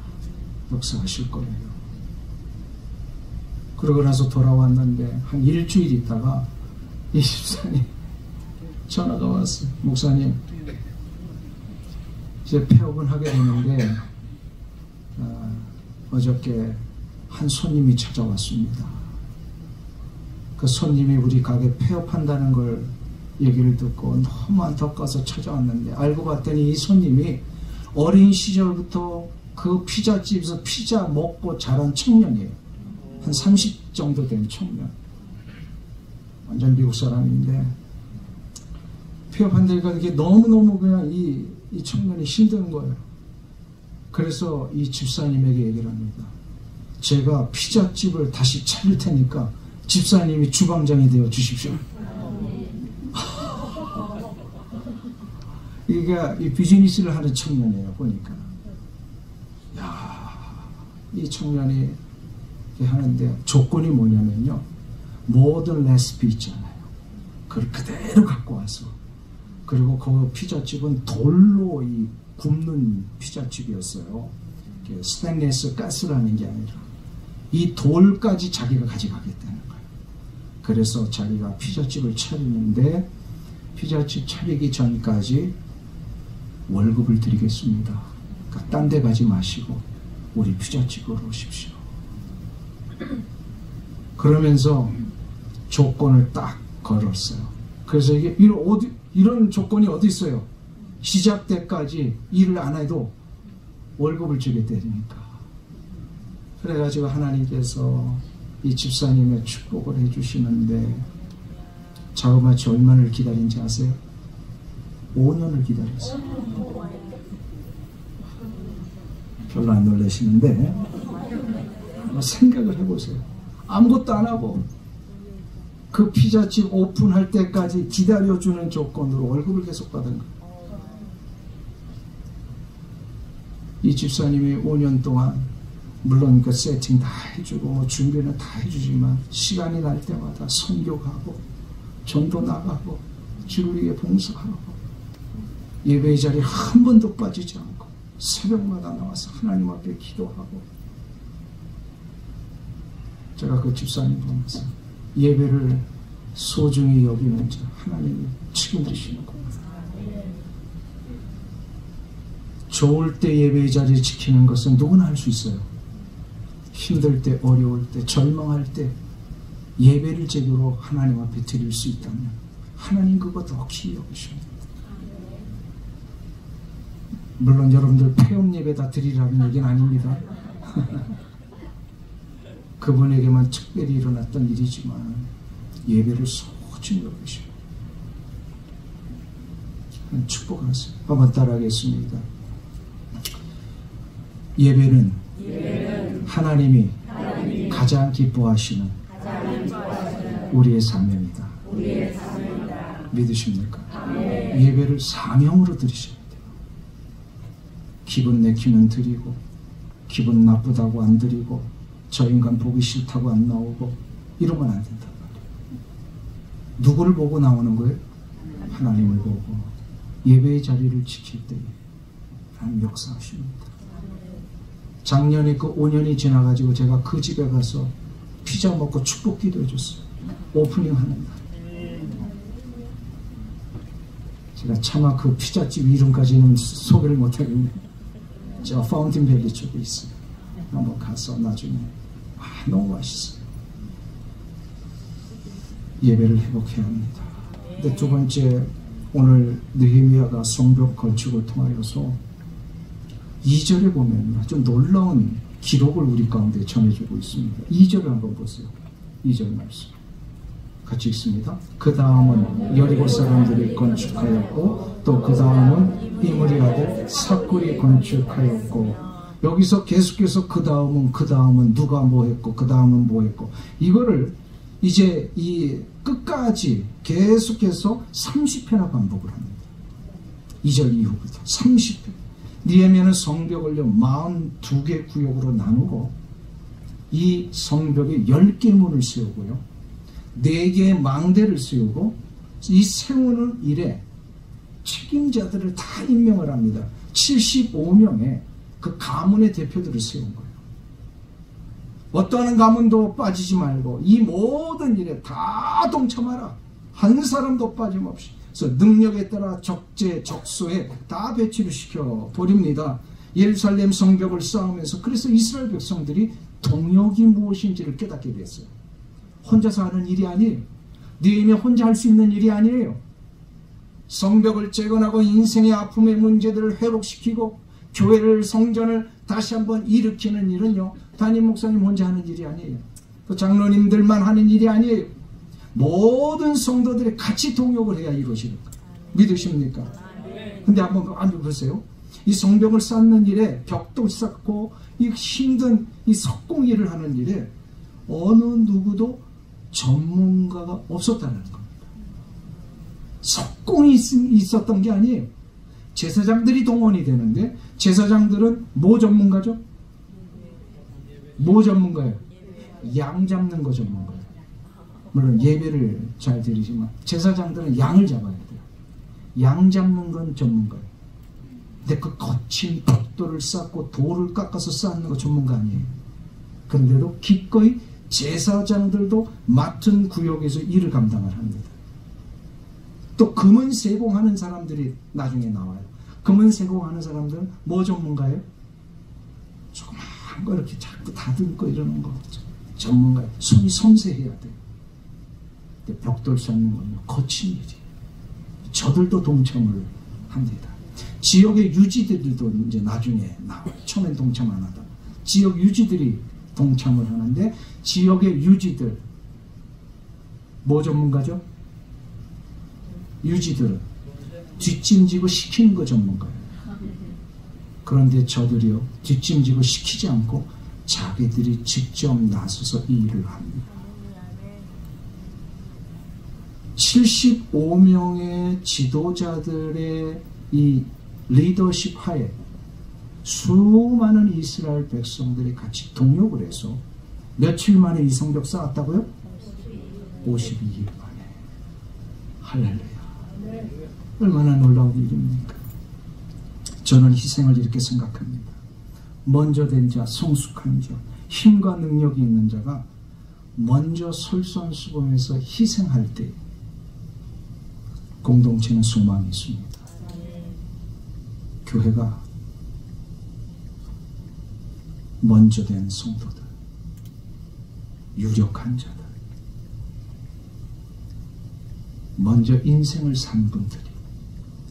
역사하실 거예요. 그러고 나서 돌아왔는데 한 일주일 있다가 이 집사님 전화가 왔어요. 목사님, 이제 폐업은 하게 되는데 어저께 한 손님이 찾아왔습니다. 그 손님이 우리 가게 폐업한다는 걸 얘기를 듣고 너무 안타까워서 찾아왔는데 알고 봤더니 이 손님이 어린 시절부터 그 피자집에서 피자 먹고 자란 청년이에요. 한 30 정도 된 청년. 완전 미국 사람인데 폐업한다니까 이게 너무너무 그냥 이 청년이 힘든 거예요. 그래서 이 집사님에게 얘기를 합니다. 제가 피자집을 다시 차릴 테니까 집사님이 주방장이 되어 주십시오. 이게 이 비즈니스를 하는 청년이에요. 보니까 이 청년이 하는데 조건이 뭐냐면요, 모든 레시피 있잖아요. 그걸 그대로 갖고 와서, 그리고 그 피자집은 돌로 이 굽는 피자집이었어요. 스테인리스 가스라는 게 아니라 이 돌까지 자기가 가져가겠다는 거예요. 그래서 자기가 피자집을 차리는데 피자집 차리기 전까지 월급을 드리겠습니다. 그러니까 딴 데 가지 마시고 우리 피자집으로 오십시오. 그러면서 조건을 딱 걸었어요. 그래서 이게 이런 조건이 어디 있어요? 시작 때까지 일을 안 해도 월급을 주겠다니까. 그래가지고 하나님께서 이 집사님의 축복을 해주시는데 자그마치 얼마를 기다린지 아세요? 5년을 기다렸어요. 별로 안 놀라시는데 생각을 해보세요. 아무것도 안 하고 그 피자집 오픈할 때까지 기다려주는 조건으로 월급을 계속 받은 거예요. 이 집사님이 5년 동안 물론 그 세팅 다 해주고 뭐 준비는 다 해주지만 시간이 날 때마다 선교 가고 전도 나가고 주를 위해 봉사하고 예배의 자리에 한 번도 빠지지 않고 새벽마다 나와서 하나님 앞에 기도하고. 제가 그 집사님 보면서 예배를 소중히 여기는 자 하나님이 책임지시는 겁니다. 좋을 때 예배의 자리를 지키는 것은 누구나 할 수 있어요. 힘들 때, 어려울 때, 절망할 때 예배를 제대로 하나님 앞에 드릴 수 있다면 하나님 그거 더 귀히 여기십니다. 물론 여러분들 폐업 예배다 드리라는 얘기는 아닙니다. 그분에게만 특별히 일어났던 일이지만 예배를 소중히 여기십니다. 축복하세요. 한번 따라하겠습니다. 예배는 하나님이 가장 기뻐하시는 우리의 사명이다. 믿으십니까? 예배를 사명으로 드리셔야 돼요. 기분 내키면 드리고 기분 나쁘다고 안 드리고 저 인간 보기 싫다고 안 나오고 이러면 안 된단 말이에요. 누구를 보고 나오는 거예요? 하나님을 보고 예배의 자리를 지킬 때에 하나님 역사하십니다. 작년에 그 5년이 지나가지고 제가 그 집에 가서 피자 먹고 축복 기도 해줬어요. 오프닝 하는 날. 제가 차마 그 피자집 이름까지는 소개를 못하겠네요. 저 파운틴밸리 쪽에 있어요. 한번 가서 나중에 너무 맛있어요. 예배를 회복해야 합니다. 근데 두 번째, 오늘 느헤미야가 성벽 건축을 통하여서 2절에 보면 아주 놀라운 기록을 우리 가운데 전해주고 있습니다. 2절을 한번 보세요. 2절 말씀 같이 읽습니다. 그 다음은 여리고 사람들이 건축하였고 또 그 다음은 이므리 아들 삭굴이 건축하였고, 여기서 계속해서 그 다음은 누가 뭐 했고 그 다음은 뭐 했고, 이거를 이제 이 끝까지 계속해서 30회나 반복을 합니다. 2절 이후부터 30회. 느헤미야는 성벽을 42개 구역으로 나누고 이 성벽에 10개 문을 세우고요, 4개의 망대를 세우고, 이 세우는 일에 책임자들을 다 임명을 합니다. 75명의 그 가문의 대표들을 세운 거예요. 어떠한 가문도 빠지지 말고 이 모든 일에 다 동참하라. 한 사람도 빠짐없이. 그래서 능력에 따라 적재 적소에 다 배치를 시켜 버립니다. 예루살렘 성벽을 쌓으면서, 그래서 이스라엘 백성들이 동역이 무엇인지를 깨닫게 됐어요. 혼자서 하는 일이 아니에요. 느헤미야 혼자 할 수 있는 일이 아니에요. 성벽을 재건하고 인생의 아픔의 문제들을 회복시키고 교회를, 성전을 다시 한번 일으키는 일은요, 담임 목사님 혼자 하는 일이 아니에요. 또 장로님들만 하는 일이 아니에요. 모든 성도들이 같이 동역을 해야 이루어지는 거예요. 믿으십니까? 근데 한번 보세요. 이 성벽을 쌓는 일에, 벽도 쌓고 이 힘든 이 석공 일을 하는 일에 어느 누구도 전문가가 없었다는 겁니다. 석공이 있었던 게 아니에요. 제사장들이 동원이 되는데, 제사장들은 뭐 전문가죠? 뭐 전문가예요? 양 잡는 거 전문가예요. 물론 예배를 잘 드리지만 제사장들은 양을 잡아야 돼요. 양 잡는 건 전문가예요. 근데 그 거친 벽돌을 쌓고 돌을 깎아서 쌓는 거 전문가 아니에요. 그런데도 기꺼이 제사장들도 맡은 구역에서 일을 감당을 합니다. 또 금은 세공하는 사람들이 나중에 나와요. 금은 세공하는 사람들은 뭐 전문가예요? 조그마한 거 이렇게 자꾸 다듬고 이러는 거 전문가예요. 손이 섬세해야 돼요. 근데 벽돌 쌓는 건 거친 일이에요. 저들도 동참을 합니다. 지역의 유지들도 이제 나중에 나와요. 처음엔 동참 안 하다. 지역 유지들이 동참을 하는데, 지역의 유지들 뭐 전문가죠? 유지들은 뒷짐지고 시키는 거 전문가예요. 그런데 저들이요, 뒷짐지고 시키지 않고 자기들이 직접 나서서 이 일을 합니다. 75명의 지도자들의 이 리더십 하에 수많은 이스라엘 백성들이 같이 동역을 해서 며칠 만에 이 성벽 쌓았다고요? 52일 만에. 할렐루야. 얼마나 놀라운 일입니까? 저는 희생을 이렇게 생각합니다. 먼저 된 자, 성숙한 자, 힘과 능력이 있는 자가 먼저 솔선수범해서 희생할 때 공동체는 소망이 있습니다. 교회가 먼저 된 성도들, 유력한 자들, 먼저 인생을 산 분들이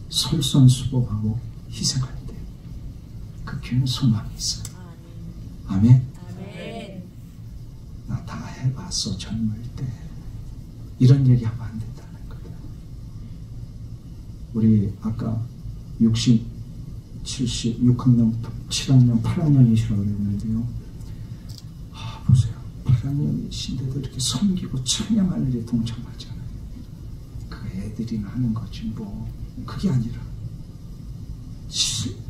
솔선수범하고 희생할 때 그 교회는 소망이 있어요. 아멘. 나 다 해봤어 젊을 때, 이런 얘기하면 안 된다는 거다. 우리 아까 60, 70, 6학년, 7학년, 8학년이시라고 그랬는데요. 보세요. 8학년이신데도 이렇게 섬기고 찬양하는 일에 동참하잖아요. 그 애들이 하는 거지 뭐. 그게 아니라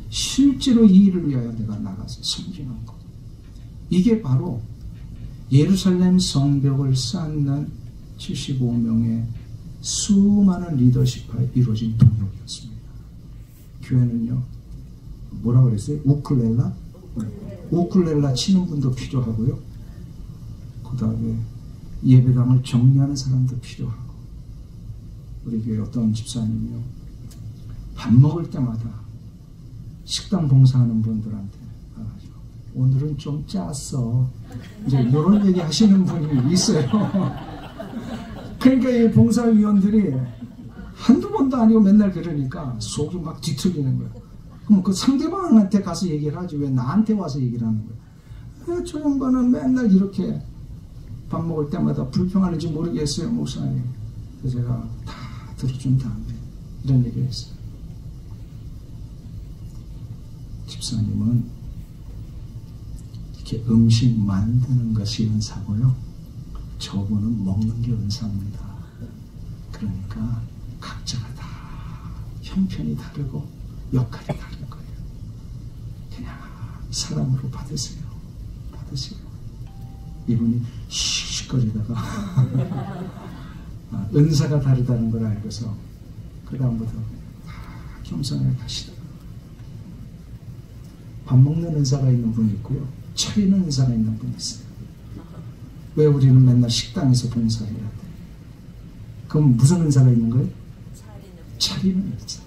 실제로 이 일을 위하여 내가 나가서 섬기는 것. 이게 바로 예루살렘 성벽을 쌓는 75명의 수많은 리더십하에 이루어진 동력이었습니다. 교회는요, 뭐라 그랬어요? 우쿨렐라? 우쿨렐라 치는 분도 필요하고요. 그 다음에 예배당을 정리하는 사람도 필요하고. 우리 교회 어떤 집사님이요, 밥 먹을 때마다 식당 봉사하는 분들한테 가가지고 오늘은 좀 짰어, 이제 이런 얘기 하시는 분이 있어요. 그러니까 이 봉사위원들이 한두 번도 아니고 맨날 그러니까 속이 막 뒤틀리는 거예요. 그럼 그 상대방한테 가서 얘기를 하지 왜 나한테 와서 얘기를 하는 거예요? 저 양반은 맨날 이렇게 밥 먹을 때마다 불평하는지 모르겠어요, 목사님. 그래서 제가 다 들어준 다음에 이런 얘기를 했어요. 집사님은 이렇게 음식 만드는 것이 은사고요. 저분은 먹는 게 은사입니다. 그러니까 각자가 다 형편이 다르고 역할이 다른 거예요. 그냥 사랑으로 받으세요. 받으세요. 이분이 씩씩거리다가 은사가 다르다는 걸 알고서 그 다음부터 다 겸손하게 가시더라고요. 밥 먹는 은사가 있는 분이 있고요. 차리는 은사가 있는 분이 있어요. 왜 우리는 맨날 식당에서 봉사해야 돼? 그럼 무슨 은사가 있는 거예요? 차리는 은사.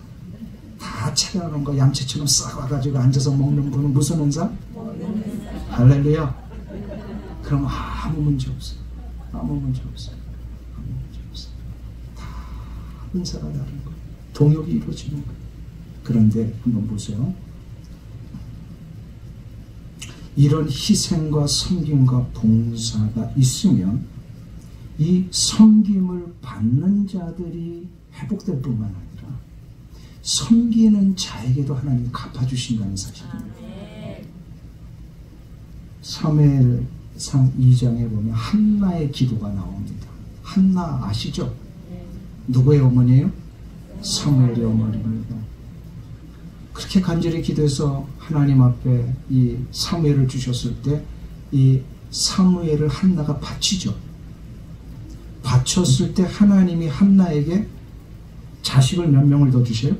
다 차려놓은 거 얌체처럼 싹 와가지고 앉아서 먹는 분은 무슨 은사? 할렐루야. 그럼 아무 문제 없어요. 아무 문제 없어요. 아무 문제 없어요. 다 은사가 다른 거예요. 동역이 이루어지는 거예요. 그런데 한번 보세요. 이런 희생과 섬김과 봉사가 있으면 이 섬김을 받는 자들이 회복될 뿐만 아니라 섬기는 자에게도 하나님이 갚아주신다는 사실입니다. 사무엘상 2장에 보면 한나의 기도가 나옵니다. 한나 아시죠? 누구의 어머니예요? 사무엘의 어머니입니다. 그렇게 간절히 기도해서 하나님 앞에 이 사무엘을 주셨을 때 이 사무엘을 한나가 바치죠. 바쳤을 때 하나님이 한나에게 자식을 몇 명을 더 주세요?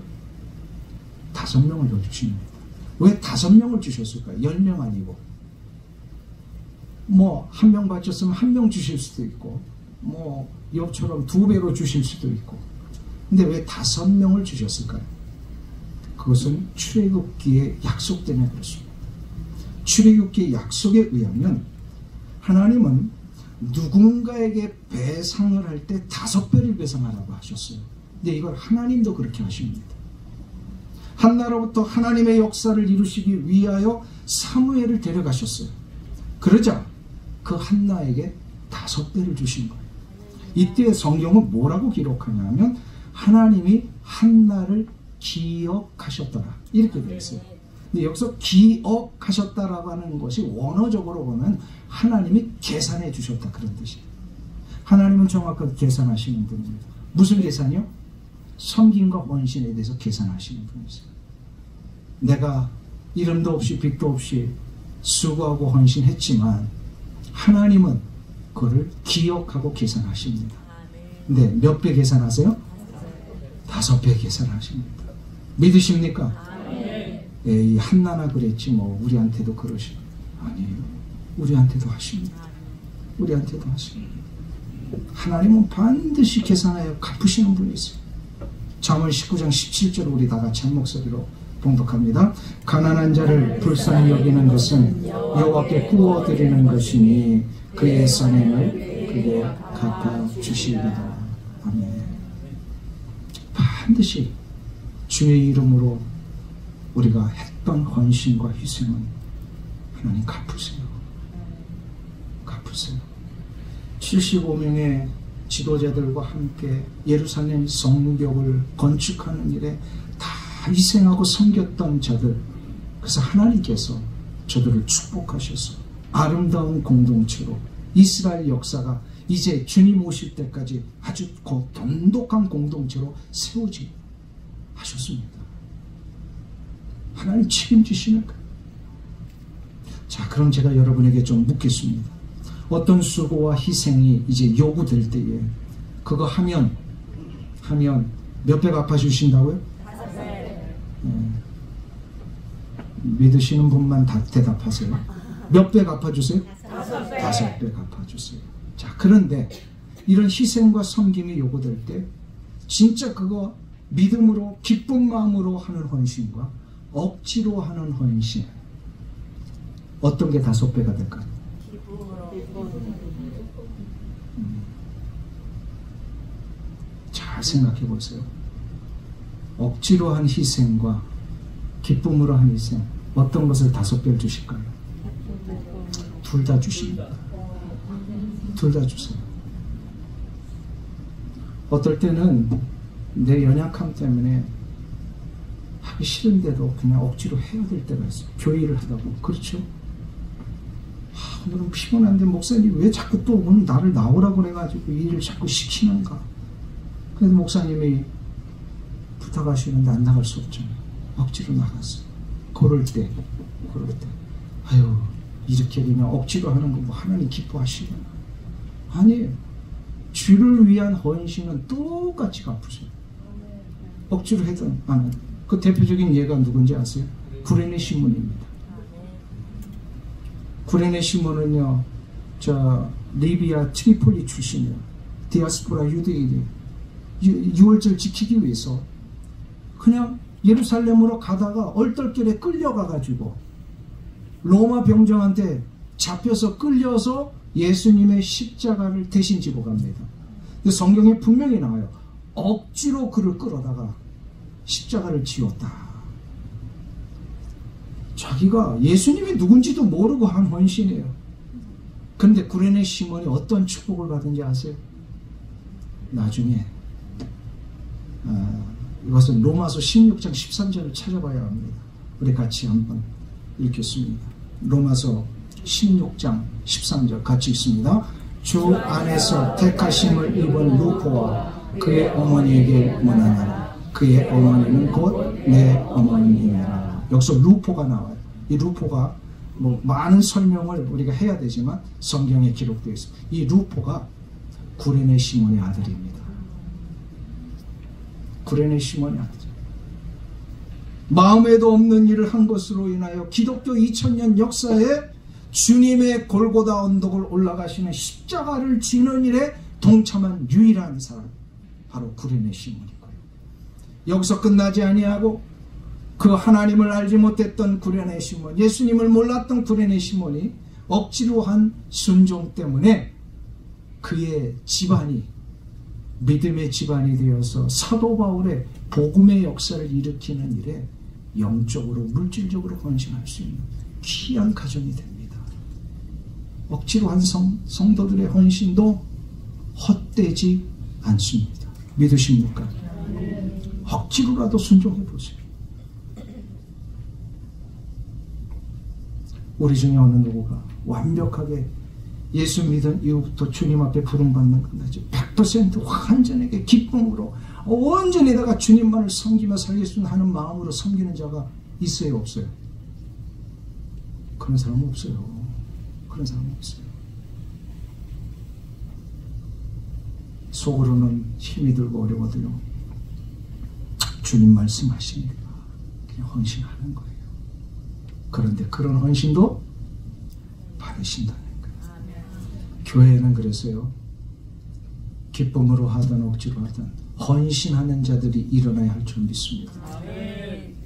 5명을 더 주십니다. 왜 5명을 주셨을까요? 10명 아니고. 뭐 1명 바쳤으면 1명 주실 수도 있고 뭐 욥처럼 2배로 주실 수도 있고. 근데 왜 5명을 주셨을까요? 그것은 출애굽기의 약속 때문에 그렇습니다. 출애굽기의 약속에 의하면 하나님은 누군가에게 배상을 할 때 5배를 배상하라고 하셨어요. 근데 이걸 하나님도 그렇게 하십니다. 한나로부터 하나님의 역사를 이루시기 위하여 사무엘을 데려가셨어요. 그러자 그 한나에게 5배를 주신 거예요. 이때 성경은 뭐라고 기록하냐면 하나님이 한나를 기억하셨더라 이렇게 되어 있어요. 근데 여기서 기억하셨다라고 하는 것이 원어적으로 보면 하나님이 계산해 주셨다 그런 뜻이에요. 하나님은 정확하게 계산하시는 분입니다. 무슨 계산이요? 섬김과 헌신에 대해서 계산하시는 분이세요. 내가 이름도 없이 빛도 없이 수고하고 헌신했지만 하나님은 그거를 기억하고 계산하십니다. 근데 몇 배 계산하세요? 5배 계산하십니다. 믿으십니까? 에이, 한나나 그랬지 뭐 우리한테도 그러시. 아니에요. 우리한테도 하십니다. 우리한테도 하십니다. 하나님은 반드시 계산하여 갚으시는 분이세요. 잠언 19장 17절 우리 다 같이 한 목소리로 봉독합니다. 가난한 자를 불쌍히 여기는 것은 여호와께 구워드리는 것이니 그의 선행을 그에게 갚아주시리이다. 아멘. 반드시 주의 이름으로 우리가 했던 헌신과 희생은 하나님 갚으세요. 갚으세요. 75명의 지도자들과 함께 예루살렘 성벽을 건축하는 일에 다 희생하고 섬겼던 자들, 그래서 하나님께서 저들을 축복하셔서 아름다운 공동체로 이스라엘 역사가 이제 주님 오실 때까지 아주 돈독한 공동체로 세우지 하셨습니다. 하나님 책임지시는 거예요. 자, 그럼 제가 여러분에게 좀 묻겠습니다. 어떤 수고와 희생이 이제 요구될 때에 그거 하면 몇 배 갚아주신다고요? 5배. 믿으시는 분만 다 대답하세요. 몇 배 갚아주세요? 5배 갚아주세요. 자, 그런데 이런 희생과 섬김이 요구될 때 진짜 그거 믿음으로 기쁜 마음으로 하는 헌신과 억지로 하는 헌신, 어떤 게 5배가 될까요? 잘 생각해 보세요. 억지로 한 희생과 기쁨으로 한 희생, 어떤 것을 5배를 주실까요? 둘 다 주십니다. 둘 다 주세요. 어떨 때는 내 연약함 때문에 하기 싫은데도 그냥 억지로 해야 될 때가 있어요. 교회 일을 하다 보면. 그렇죠? 오늘은 피곤한데 목사님 왜 자꾸 또 오늘 나를 나오라고 그래가지고 이 일을 자꾸 시키는가. 그래도 목사님이 부탁하시는데 안 나갈 수 없잖아요. 억지로 나갔어요. 그럴 때 아유 이렇게 그냥 억지로 하는 거 뭐 하나님 기뻐하시나. 아니에요. 주를 위한 헌신은 똑같이 갚으세요. 억지로 해도 안 해요. 그 대표적인 예가 누군지 아세요? 구레네 시몬입니다. 구레네 시몬은요, 리비아 트리폴리 출신이에요. 디아스포라 유대인이 유월절 지키기 위해서 그냥 예루살렘으로 가다가 얼떨결에 끌려가가지고 로마 병정한테 잡혀서 끌려서 예수님의 십자가를 대신 지고 갑니다. 근데 성경에 분명히 나와요. 억지로 그를 끌어다가 십자가를 지었다. 자기가 예수님이 누군지도 모르고 한 헌신이에요. 그런데 구레네 시몬이 어떤 축복을 받은지 아세요? 나중에 이것은 로마서 16장 13절을 찾아봐야 합니다. 우리 같이 한번 읽겠습니다. 로마서 16장 13절 같이 읽습니다. 주 안에서 택하심을 입은 루포와 그의 어머니에게 문안하라. 그의 어머니는 곧 내 어머니이라. 여기서 루포가 나와요. 이 루포가 뭐 많은 설명을 우리가 해야 되지만 성경에 기록되어 있습니다. 이 루포가 구레네 시몬의 아들입니다. 구레네 시몬의 아들. 마음에도 없는 일을 한 것으로 인하여 기독교 2000년 역사에 주님의 골고다 언덕을 올라가시는 십자가를 지는 일에 동참한 유일한 사람, 바로 구레네 시몬이고요. 여기서 끝나지 아니하고 그 하나님을 알지 못했던 구레네 시몬, 예수님을 몰랐던 구레네 시몬이 억지로 한 순종 때문에 그의 집안이 믿음의 집안이 되어서 사도 바울의 복음의 역사를 일으키는 일에 영적으로 물질적으로 헌신할 수 있는 귀한 가정이 됩니다. 억지로 한 성도들의 헌신도 헛되지 않습니다. 믿으십니까? 억지로라도 순종해 보세요. 우리 중에 어느 누구가 완벽하게 예수 믿은 이후부터 주님 앞에 부름받는 끝나지 100% 완전하게 기쁨으로 온전히다가 주님만을 섬기며 살겠습니다 하는 마음으로 섬기는 자가 있어요, 없어요? 그런 사람은 없어요. 그런 사람은 없어요. 속으로는 힘이 들고 어려워도요, 주님 말씀하시니까 그냥 헌신하는 거예요. 그런데 그런 헌신도 받으신다는 거예요. 교회에는 그래서요, 기쁨으로 하든 억지로 하든 헌신하는 자들이 일어나야 할 줄 믿습니다.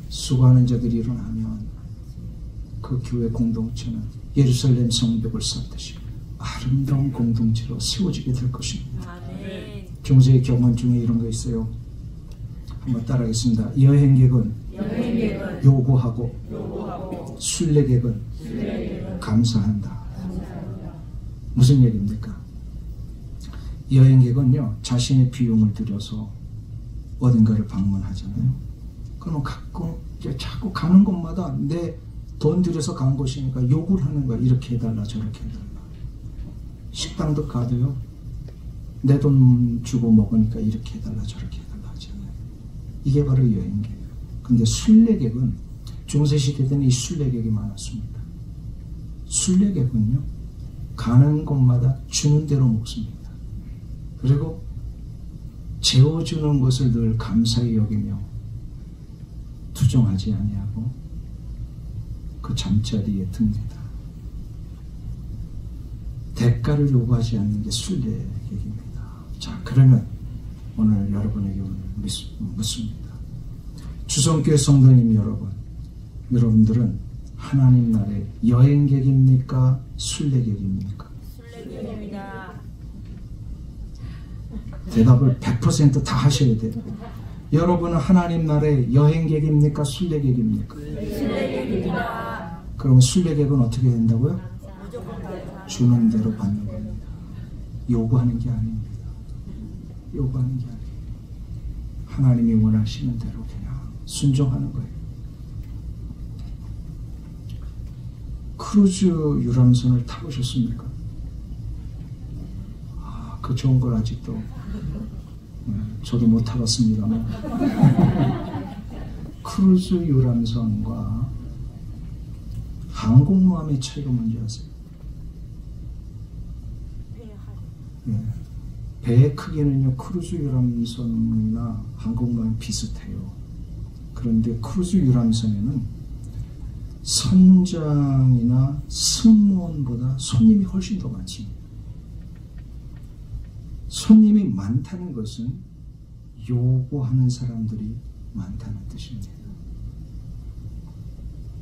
수고하는 자들이 일어나면 그 교회 공동체는 예루살렘 성벽을 쌓듯이 아름다운 공동체로 세워지게 될 것입니다. 중세의 경험 중에 이런 거 있어요. 한번 따라하겠습니다. 여행객은 요구하고 순례객은 감사한다. 무슨 얘기입니까? 여행객은요, 자신의 비용을 들여서 어딘가를 방문하잖아요. 그러면 자꾸 가는 곳마다 내 돈 들여서 간 곳이니까 요구를 하는 거야. 이렇게 해달라, 저렇게 해달라. 식당도 가도요, 내 돈 주고 먹으니까 이렇게 해달라, 저렇게 해달라 하잖아요. 이게 바로 여행객이에요. 근데 순례객은, 중세시대 때는 이 순례객이 많았습니다. 순례객은요, 가는 곳마다 주는 대로 먹습니다. 그리고 재워주는 것을 늘 감사히 여기며 투정하지 아니하고 그 잠자리에 듭니다. 대가를 요구하지 않는 게 순례객입니다. 자, 그러면 오늘 여러분에게 묻습니다. 주성교회 성도님 여러분들은 하나님 나라의 여행객입니까? 순례객입니까? 순례객입니다. 대답을 100% 다 하셔야 돼요. 여러분은 하나님 나라의 여행객입니까? 순례객입니까? 순례객입니다. 그러면 순례객은 어떻게 된다고요? 주는 대로 받는 겁니다. 요구하는 게 아닙니다. 요구하는 게 아니에요. 하나님이 원하시는 대로 그냥 순종하는 거예요. 크루즈 유람선을 타보셨습니까? 그 좋은 걸 아직도 저도 못 타봤습니다만 크루즈 유람선과 항공모함의 차이가 뭔지 아세요? 배의 크기는요 크루즈 유람선이나 항공모함이 비슷해요. 그런데 크루즈 유람선에는 선장이나 승무원보다 손님이 훨씬 더 많습니다. 손님이 많다는 것은 요구하는 사람들이 많다는 뜻입니다.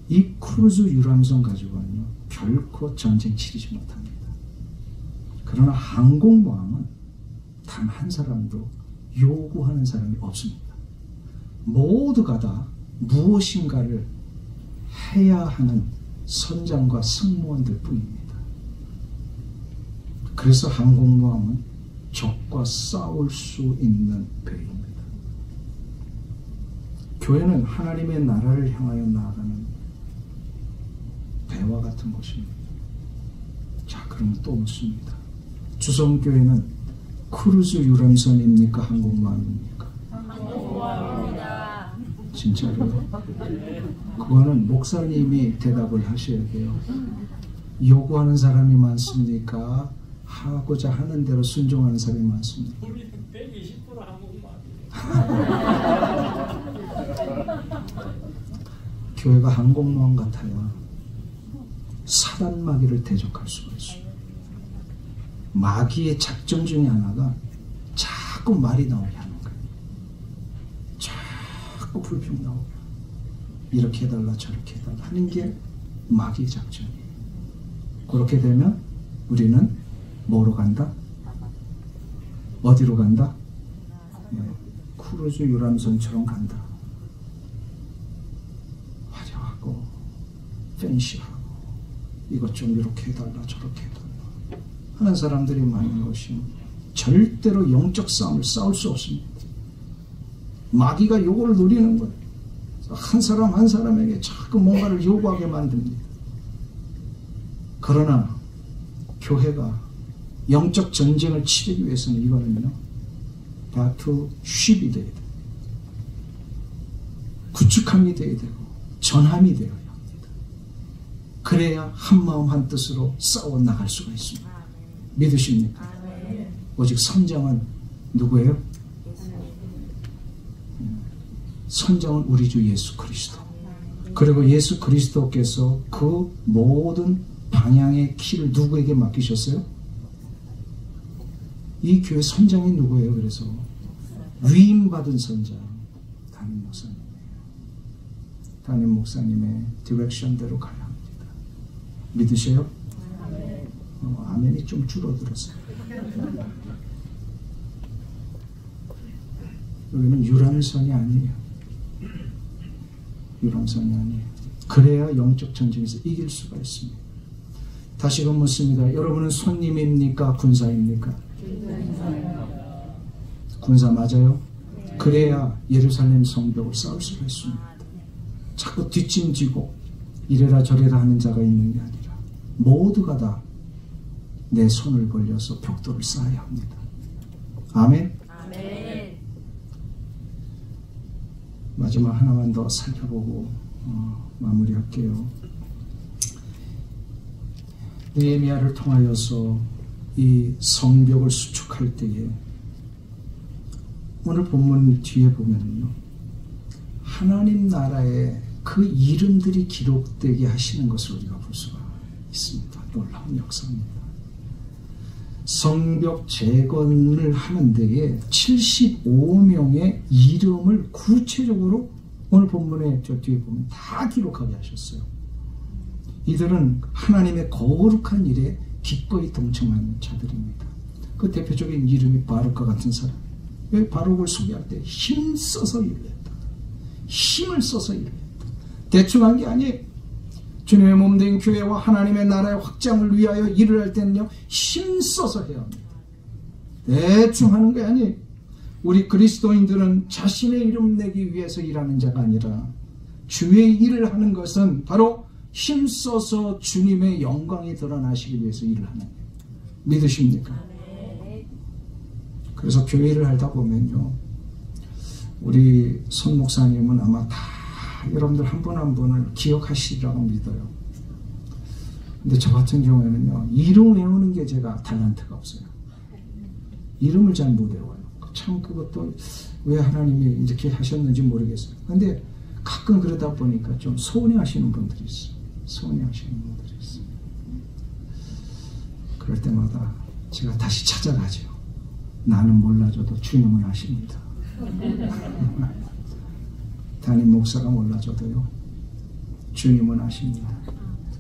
이 크루즈 유람선 가지고는요 결코 전쟁 치르지 못합니다. 그러나 항공모함은 단 한 사람도 요구하는 사람이 없습니다. 모두가 다 무엇인가를 해야 하는 선장과 승무원들 뿐입니다. 그래서 항공모함은 적과 싸울 수 있는 배입니다. 교회는 하나님의 나라를 향하여 나아가는 배와 같은 것입니다. 자, 그러면 또 묻습니다. 주성교회는 크루즈 유람선입니까? 항공모함입니까? 항공모함입니다. 진짜로요? 그거는 목사님이 대답을 하셔야 돼요. 요구하는 사람이 많습니까? 하고자 하는 대로 순종하는 사람이 많습니다. 우리 120% 항공모함이에요. 교회가 항공모함 같아야 사단 마귀를 대적할 수가 있어요. 마귀의 작전 중에 하나가 자꾸 말이 나오게 하는 거예요. 자꾸 불평 나오게 이렇게 해달라 저렇게 해달라 하는 게 마귀의 작전이에요. 그렇게 되면 우리는 뭐로 간다? 어디로 간다? 크루즈 유람선처럼 간다. 화려하고 팬시하고 이것 좀 이렇게 해달라 저렇게 해달라 하는 사람들이 많은 것이 절대로 영적 싸움을 싸울 수 없습니다. 마귀가 요거를 노리는 거예요. 한 사람 한 사람에게 자꾸 뭔가를 요구하게 만듭니다. 그러나 교회가 영적 전쟁을 치르기 위해서는 이거는요 바투쉽이 돼야 돼요. 구축함이 돼야 되고 전함이 되어야 합니다. 그래야 한마음 한뜻으로 싸워 나갈 수가 있습니다. 믿으십니까? 오직 선장은 누구예요? 선장은 우리 주 예수 그리스도. 그리고 예수 그리스도께서 그 모든 방향의 키를 누구에게 맡기셨어요? 이 교회 선장이 누구예요? 그래서 위임받은 선장 담임 목사님이에요. 담임 목사님의 디렉션대로 가야 합니다. 믿으세요? 아멘이 좀 줄어들었어요. 여기는 유람선이 아니에요. 유람선이 아니에요. 그래야 영적 전쟁에서 이길 수가 있습니다. 다시금 묻습니다. 여러분은 손님입니까? 군사입니까? 군사 맞아요? 그래야 예루살렘 성벽을 쌓을 수가 있습니다. 자꾸 뒷짐지고 이래라 저래라 하는 자가 있는 게 아니라 모두가 다 내 손을 벌려서 벽돌을 쌓아야 합니다. 아멘? 아멘. 마지막 하나만 더 살펴보고 마무리할게요. 느헤미야를 통하여서 이 성벽을 수축할 때에 오늘 본문 뒤에 보면요 하나님 나라의 그 이름들이 기록되게 하시는 것을 우리가 볼 수가 있습니다. 놀라운 역사입니다. 성벽 재건을 하는 데에 75명의 이름을 구체적으로 오늘 본문에 저 뒤에 보면 다 기록하게 하셨어요. 이들은 하나님의 거룩한 일에 기꺼이 동참하는 자들입니다. 그 대표적인 이름이 바룩과 같은 사람. 왜 바룩을 소개할 때 힘써서 일을 했다. 힘을 써서 일을 했다. 대충 한 게 아니에요. 주님의 몸된 교회와 하나님의 나라의 확장을 위하여 일을 할 때는요 힘써서 해야 합니다. 대충 하는 게 아니에요. 우리 그리스도인들은 자신의 이름 내기 위해서 일하는 자가 아니라 주의 일을 하는 것은 바로 힘써서 주님의 영광이 드러나시기 위해서 일을 하는 거예요. 믿으십니까? 그래서 교회를 하다 보면요, 우리 손 목사님은 아마 다 여러분들 한 분 한 분을 기억하시리라고 믿어요. 근데 저 같은 경우에는요, 이름 외우는 게 제가 탤런트가 없어요. 이름을 잘 못 외워요. 참 그것도 왜 하나님이 이렇게 하셨는지 모르겠어요. 근데 가끔 그러다 보니까 좀 서운해하시는 분들이 있어요. 서운해하시는 분들이 있어요. 그럴 때마다 제가 다시 찾아가죠. 나는 몰라줘도 주님은 아십니다. 담임 목사가 몰라줘도요, 주님은 아십니다.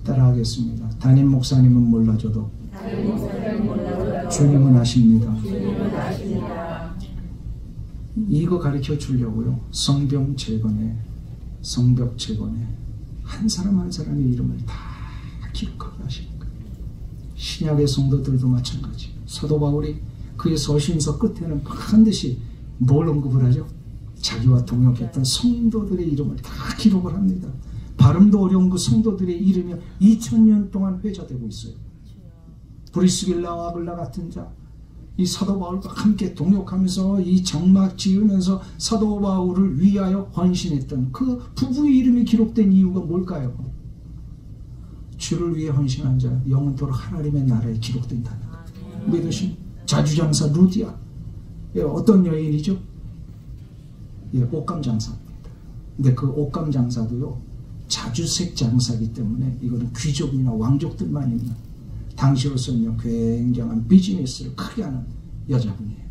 따라하겠습니다. 담임 목사님은 몰라줘도 주님은 아십니다. 이거 가르쳐 주려고요, 성벽 재건에 한 사람 한 사람의 이름을 다 기록하게 하시는 거예요. 신약의 성도들도 마찬가지. 사도 바울이 그의 서신서 끝에는 반드시 뭘 언급을 하죠? 자기와 동역했던 성도들의 이름을 다 기록을 합니다. 발음도 어려운 그 성도들의 이름이 2000년 동안 회자되고 있어요. 브리스길라와 아글라 같은 자, 이 사도 바울과 함께 동역하면서 이 장막 지으면서 사도 바울을 위하여 헌신했던 그 부부의 이름이 기록된 이유가 뭘까요? 주를 위해 헌신한 자 영원토록 하나님의 나라에 기록된다는 거예요. 믿으신 자주장사 루디아, 예, 어떤 여인이죠? 예, 옷감 장사입니다. 근데 그 옷감 장사도요, 자주색 장사이기 때문에 이거는 귀족이나 왕족들만 있는, 당시로서는요 굉장한 비즈니스를 크게 하는 여자분이에요.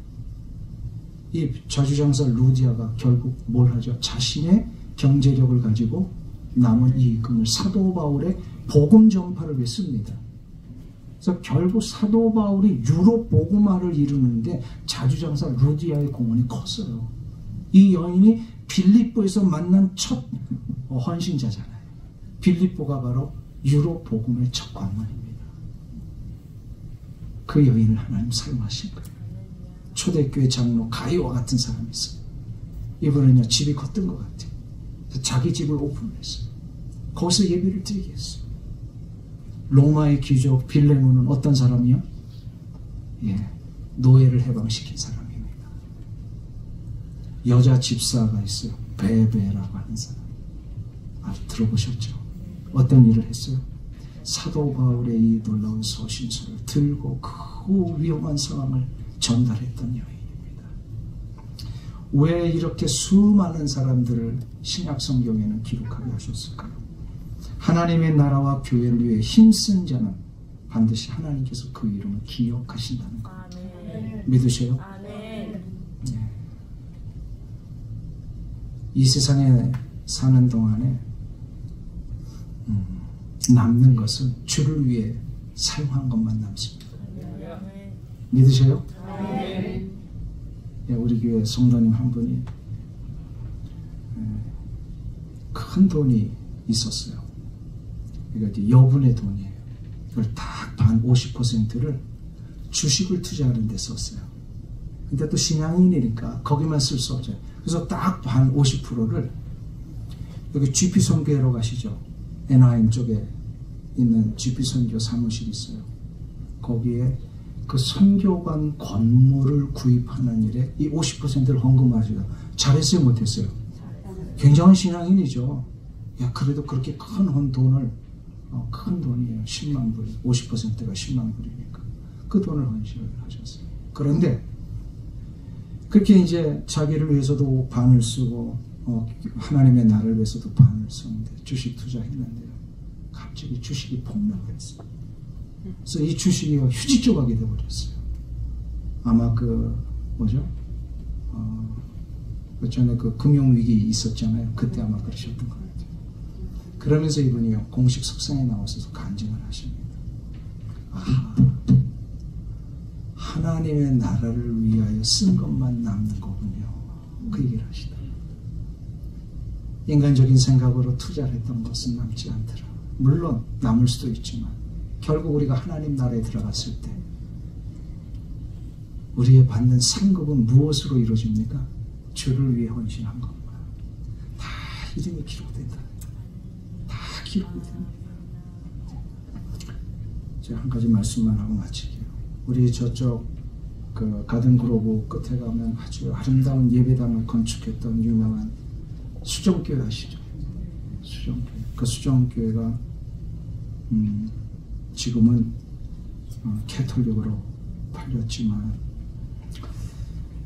이 자주장사 루디아가 결국 뭘 하죠? 자신의 경제력을 가지고 남은 이익금을 사도 바울의 복음 전파를 위해 씁니다. 그래서 결국 사도 바울이 유럽 복음화를 이루는데 자주장사 루디아의 공헌이 컸어요. 이 여인이 빌립보에서 만난 첫 헌신자잖아요. 빌립보가 바로 유럽 복음의 첫 관문입니다. 그 여인을 하나님 사용하신 거예요. 초대교회 장로 가이와 같은 사람이 있어요. 이번에는요, 집이 컸던 것 같아요. 자기 집을 오픈했어요. 거기서 예배를 드리게 했어요. 로마의 귀족 빌레몬은 어떤 사람이요? 예, 노예를 해방시킨 사람입니다. 여자 집사가 있어요. 베베라고 하는 사람. 들어보셨죠? 어떤 일을 했어요? 사도 바울의 이 놀라운 서신서를 들고 그 위험한 상황을 전달했던 여인입니다. 왜 이렇게 수많은 사람들을 신약 성경에는 기록하게 하셨을까요? 하나님의 나라와 교회를 위해 힘쓴 자는 반드시 하나님께서 그 이름을 기억하신다는 것. 믿으세요? 네. 이 세상에 사는 동안에 남는 것은 주를 위해 사용한 것만 남습니다. 믿으세요? 예, 우리 교회 성도님 한 분이 큰 돈이 있었어요. 그러니까 여분의 돈이에요. 그걸 딱 반 50%를 주식을 투자하는 데 썼어요. 근데 또 신앙인이니까 거기만 쓸 수 없어요. 그래서 딱 반 50%를 여기 GP 선교회로 가시죠. 애나임 쪽에 있는 GP 선교 사무실이 있어요. 거기에 그 선교관 건물을 구입하는 일에 이 50%를 헌금하셔요. 잘했어요, 못했어요? 굉장한 신앙인이죠. 야, 그래도 그렇게 큰 돈을, 큰 돈이에요. 10만 불, 50%가 10만 불이니까 그 돈을 헌신을 하셨어요. 그런데 그렇게 이제 자기를 위해서도 반을 쓰고 하나님의 나라를 위해서도 반을 썼는데 주식 투자했는데요, 갑자기 주식이 폭락했어요. 그래서 이 주식이 휴지 조각이 되어버렸어요. 아마 그 뭐죠? 그 전에 그 금융위기 있었잖아요. 그때 아마 그러셨던 것 같아요. 그러면서 이분이 공식 석상에 나와서 간증을 하십니다. 하나님의 나라를 위하여 쓴 것만 남는 거군요. 그 얘기를 하시더라고요. 인간적인 생각으로 투자를 했던 것은 남지 않더라. 물론 남을 수도 있지만 결국 우리가 하나님 나라에 들어갔을 때 우리의 받는 상급은 무엇으로 이루어집니까? 주를 위해 헌신한 겁니다. 다 이름이 기록된다. 다 기록이 됩니다. 제가 한 가지 말씀만 하고 마칠게요. 우리 저쪽 그 가든그로브 끝에 가면 아주 아름다운 예배당을 건축했던 유명한 수정교회 아시죠? 수정교회. 그 수정교회가 지금은 캐톨릭으로 팔렸지만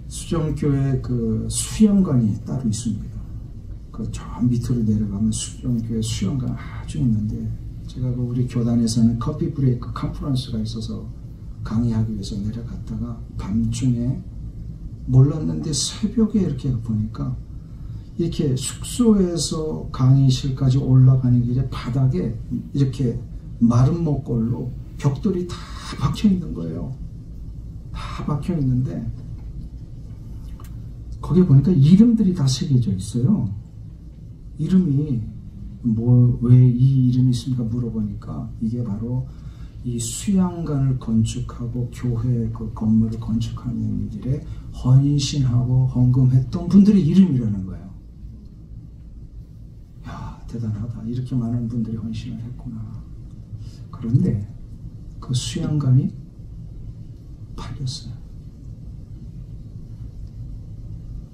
수정교회 그 수영관이 따로 있습니다. 그 저 밑으로 내려가면 수정교회 수영관 아주 있는데 제가 그 우리 교단에서는 커피 브레이크 컨퍼런스가 있어서 강의하기 위해서 내려갔다가 밤중에 몰랐는데 새벽에 이렇게 보니까 이렇게 숙소에서 강의실까지 올라가는 길에 바닥에 이렇게 마른 목걸로 벽돌이 다 박혀 있는 거예요. 다 박혀 있는데 거기에 보니까 이름들이 다 새겨져 있어요. 이름이 뭐 왜 이 이름이 있습니까 물어보니까 이게 바로 이 수양관을 건축하고 교회 그 건물을 건축하는 일에 헌신하고 헌금했던 분들의 이름이라는 거예요. 야, 대단하다. 이렇게 많은 분들이 헌신을 했구나. 그런데 그 수양관이 팔렸어요.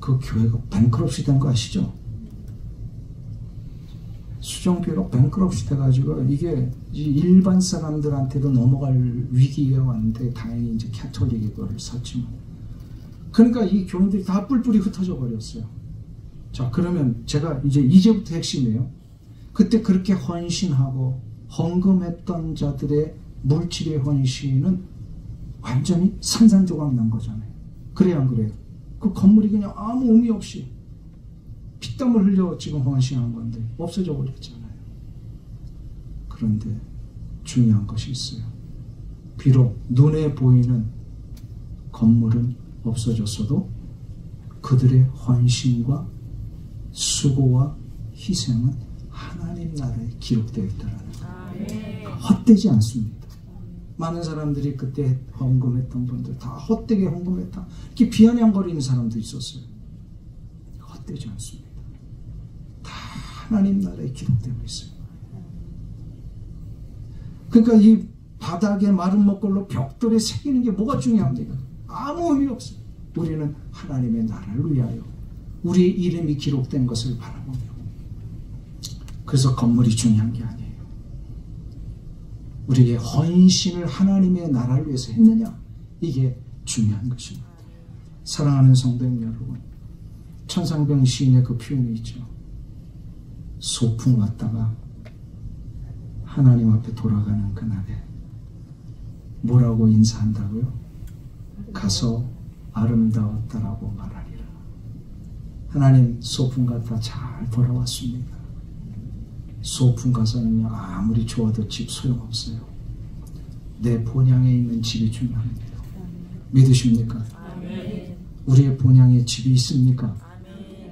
그 교회가 뱅크럽시 된 거 아시죠? 수정교회가 뱅크럽시 돼가지고 이게 일반 사람들한테도 넘어갈 위기가 왔는데 다행히 이제 캐톨릭이 그걸 샀지만 그러니까 이 교인들이 다 뿔뿔이 흩어져 버렸어요. 자, 그러면 제가 이제부터 핵심이에요. 그때 그렇게 헌신하고 헌금했던 자들의 물질의 헌신은 완전히 산산조각 난 거잖아요. 그래야 안 그래요? 그 건물이 그냥 아무 의미 없이 피땀을 흘려 지금 헌신한 건데 없어져 버렸잖아요. 그런데 중요한 것이 있어요. 비록 눈에 보이는 건물은 없어졌어도 그들의 헌신과 수고와 희생은 하나님 나라에 기록되어 있다는 거예요. 헛되지 않습니다. 많은 사람들이 그때 헌금했던 분들 다 헛되게 헌금했다 이렇게 비아냥거리는 사람도 있었어요. 헛되지 않습니다. 다 하나님 나라에 기록되고 있어요. 그러니까 이 바닥에 마른 목걸로 벽돌에 새기는 게 뭐가 중요합니까? 아무 의미 없어요. 우리는 하나님의 나라를 위하여 우리의 이름이 기록된 것을 바라보며 그래서 건물이 중요한 게 아니에요. 우리의 헌신을 하나님의 나라를 위해서 했느냐 이게 중요한 것입니다. 사랑하는 성도님 여러분, 천상병 시인의 그 표현이 있죠. 소풍 왔다가 하나님 앞에 돌아가는 그날에 뭐라고 인사한다고요? 가서 아름다웠다라고 말하리라. 하나님 소풍 갔다 잘 돌아왔습니다. 소풍 가서는요 아무리 좋아도 집 소용없어요. 내 본향에 있는 집이 중요합니다. 믿으십니까? 아멘. 우리의 본향에 집이 있습니까? 아멘.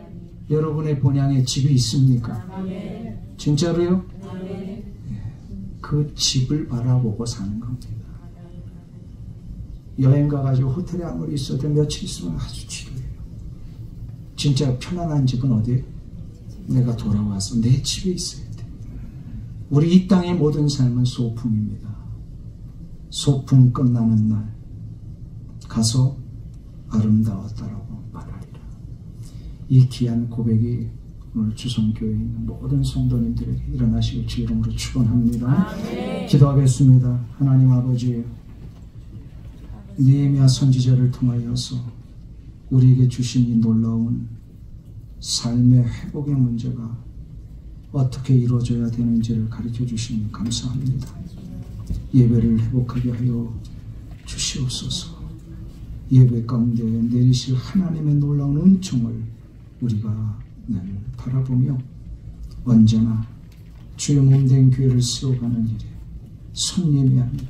여러분의 본향에 집이 있습니까? 아멘. 진짜로요? 아멘. 그 집을 바라보고 사는 겁니다. 여행 가가지고 호텔에 아무리 있어도 며칠 있으면 아주 지루해요. 진짜 편안한 집은 어디에? 내가 돌아와서 내 집에 있어야 돼. 우리 이 땅의 모든 삶은 소풍입니다. 소풍 끝나는 날 가서 아름다웠다라고 말하리라. 이 귀한 고백이 오늘 주성교회에 있는 모든 성도님들에게 일어나시길 주 이름으로 축원합니다. 기도하겠습니다. 하나님 아버지, 느헤미야 선지자를 통하여서 우리에게 주신 이 놀라운 삶의 회복의 문제가 어떻게 이루어져야 되는지를 가르쳐 주시니 감사합니다. 예배를 회복하게 하여 주시옵소서. 예배 가운데 내리실 하나님의 놀라운 은총을 우리가 늘 바라보며 언제나 주의 몸된 교회를 세워가는 일에 손님이 아니라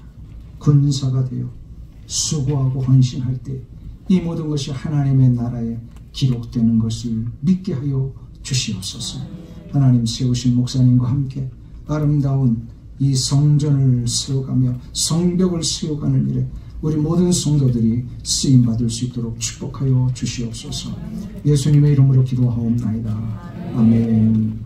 군사가 되어 수고하고 헌신할 때 이 모든 것이 하나님의 나라에 기록되는 것을 믿게 하여 주시옵소서. 하나님 세우신 목사님과 함께 아름다운 이 성전을 세워가며 성벽을 세워가는 일에 우리 모든 성도들이 쓰임받을 수 있도록 축복하여 주시옵소서. 예수님의 이름으로 기도하옵나이다. 아멘.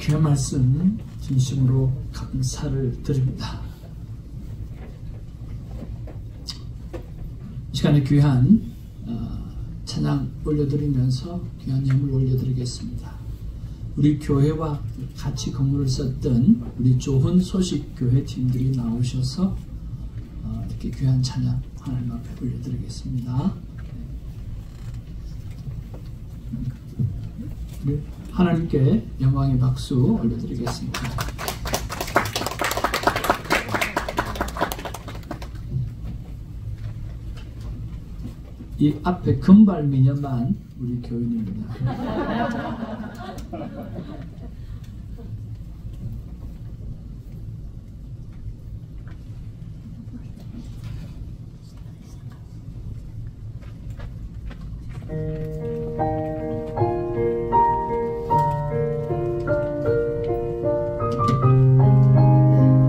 귀한 말씀 진심으로 감사를 드립니다. 이 시간에 귀한 찬양 올려드리면서 귀한 예물 올려드리겠습니다. 우리 교회와 같이 건물을 썼던 우리 좋은 소식 교회 팀들이 나오셔서 이렇게 귀한 찬양 하나님 앞에 올려드리겠습니다. 하나님께 영광의 박수 올려드리겠습니다. 이 앞에 금발 미녀만 우리 교인입니다.